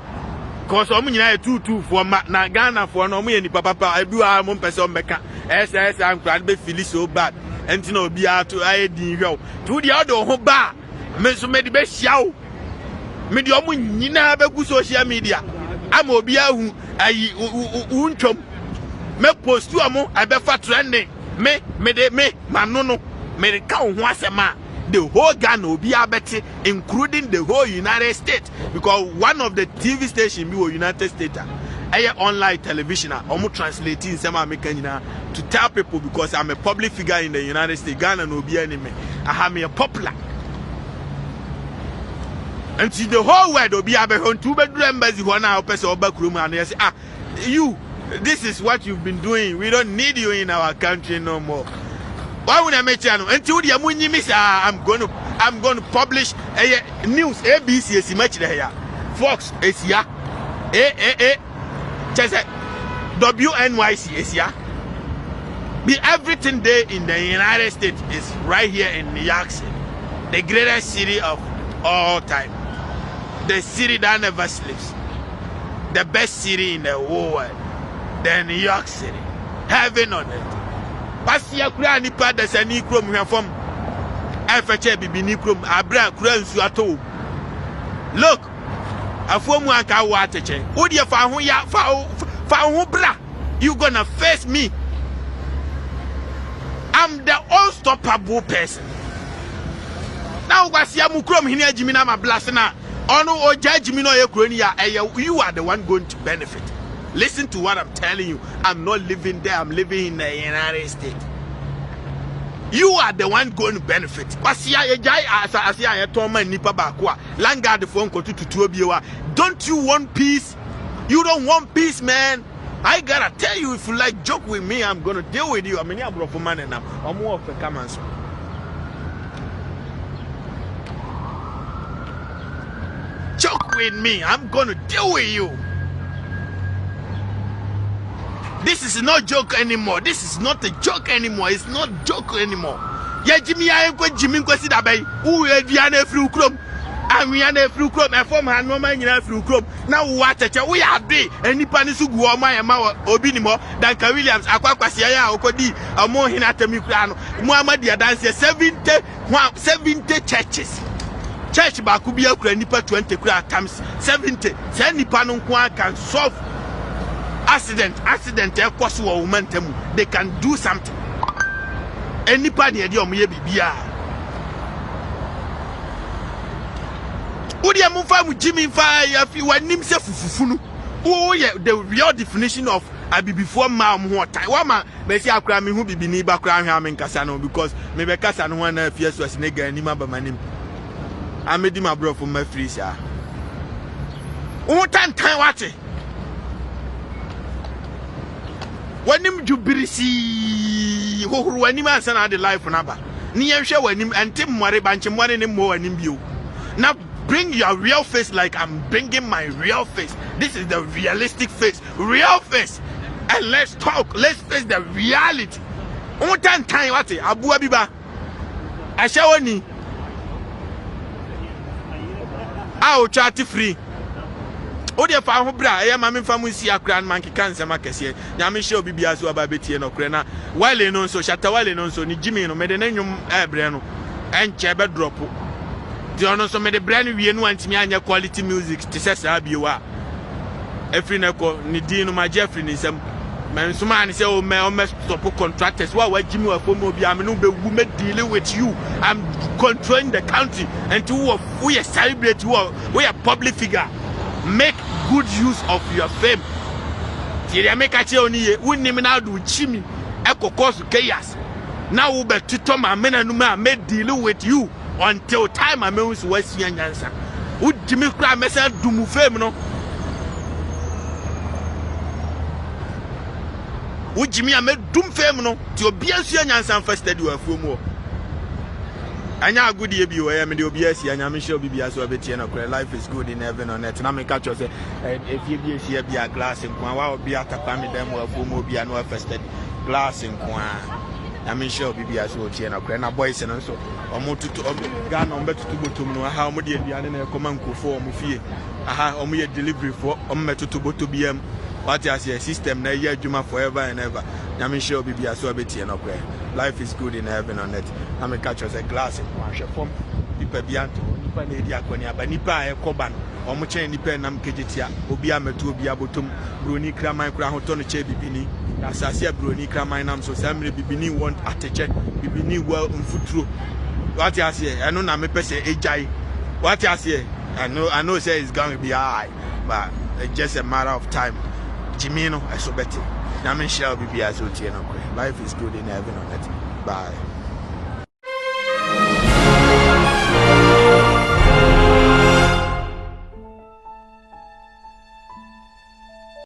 Cause I'm in 2 for na Ghana for no me any papa I do a mon person meka SS I'm glad be feel so bad and no be to I din hwe to the other ho ba me so me de be hia me de omo nyina be ku social media am obi ahu ayi untwom me post you amo I be fa trending me de me manono me de ka ho asema the whole Ghana will be abeti, including the whole United States, because one of the TV stations be United States. I online television, I'm translating some American to tell people because I'm a public figure in the United States. Ghana no be enemy. I have a popular. And see the whole world will be able to 2-bedroom embassy one hour person or back room and they say, you, this is what you've been doing. We don't need you in our country no more. Why would I make channel until the Amuni miss? I'm going to publish a news ABC is much there. Fox is here. WNYC is here. Be everything there in the United States is right here in New York City, the greatest city of all time, the city that never sleeps, the best city in the whole world, the New York City, heaven on earth. Pasia kura ni pa da sani krom hwefom afeche bibi ni krom abra kura nsu ato look afomu aka wa ateche wo de fa ho ya fa ho bra you gonna face me. I'm the unstoppable person. Now wasia mu krom hini agimi na ma blast na ono oja agimi no ye kro ni ya you are the one going to benefit. Listen to what I'm telling you. I'm not living there. I'm living in the United States. You are the one going to benefit. Don't you want peace? You don't want peace, man. I gotta tell you, if you like joke with me, I'm gonna deal with you. I mean, I'm man and I'm more of a command. Joke with me. I'm gonna deal with you. This is not joke anymore. This is not a joke anymore. It's not joke anymore. Yeah, Jimmy, I am going Jimmy Kwesi Dabay. Who is Diana through Chrome? And we are through Chrome. And from her no man through Chrome. Now what we are there. And Nipanisu Guama and Mawa Obinimo, Danka Williams, Aquasia, Okodi, Amo Hinatemikrano, Muhammadia dance 70 churches. Church Bakubia Nipa 20 times 70. Send Nipanon can solve accident they can do something. Anybody near your bibia Udia Mufa Jimmy Fire if you want himself fufunu. Oh yeah, the real definition of I be before mom what time. Wama Messi Akrami who be niba cram ham in Casano because maybe Casano one fierce was nigga and him by my name. I made him a bro for my freezer. What time watch it? When him jubirisi who when him answer the life number. Near show when him and Tim Mori Banchim one in more and him view. Now bring your real face like I'm bringing my real face. This is the realistic face, real face. And let's talk, let's face the reality. One time what Abu Abiba Ashawani I'll chat free. O de fa ho bra e ma me fa mu si akra man keka nsema kese nya me hye obi bia so aba betie no kre na wale no so shata wale no so ni Jimmy no me de nanyum ebre no enche be drop di ono so me de brand wie no antimi anya quality music ti se sa bi wa efri na ko ni di no ma Jeffrey ni sem man so man say o me stop contractors wa Jimmy wa fomo bi am no be wu me deal with you. I'm controlling the country and to we celebrate we are public figure. Make good use of your fame. Tiri ameka che oni ye unnim na do chimi ekokosu chaos. Now we be to my men and ma me deal with you until time I means wasi anyansa. Wo Jimmy kra mesa dumu fame no. Wo Jimmy ame dum fame no. Ti obi asu anyansa first study wa fuomo. Anya good ye bi we me de obi asi anya me share obi bia so abetie na kore. Life is good in heaven on earth. Na me catch say if ye bi asi bia glass nkwa wa obi atapa me dem wa fo mo bia no first study glass nkwa. Na me share obi bia so otie na kore. Na boys no so omo tutu Ghana omo tutu botom no ha omo de aduane na ekoma nkofo omo fie. Aha omo ye delivery for omo tutu boto biam. What is your system na ye adwuma forever and ever. Na me share obi bia so abetie na kore. Life is good in heaven on earth. Na me catch us a glass in one form. Nipa bianto, nipa na edi akwani aba nipa e koba no. Omo chen nipa nam kejetia. Obi ametu obi abotom. Broni kraman kura hoto no che bibini. Na asase broni kraman nam so samre bibini want ateche. Bibini well mfuturo. What you say? I know na me pese ejai. What you say? I know say it's going to be high, but it's just a matter of time. Jimmy no, I so better. Na me shall be as o tie no kwe. Life is good in heaven on earth. Bye.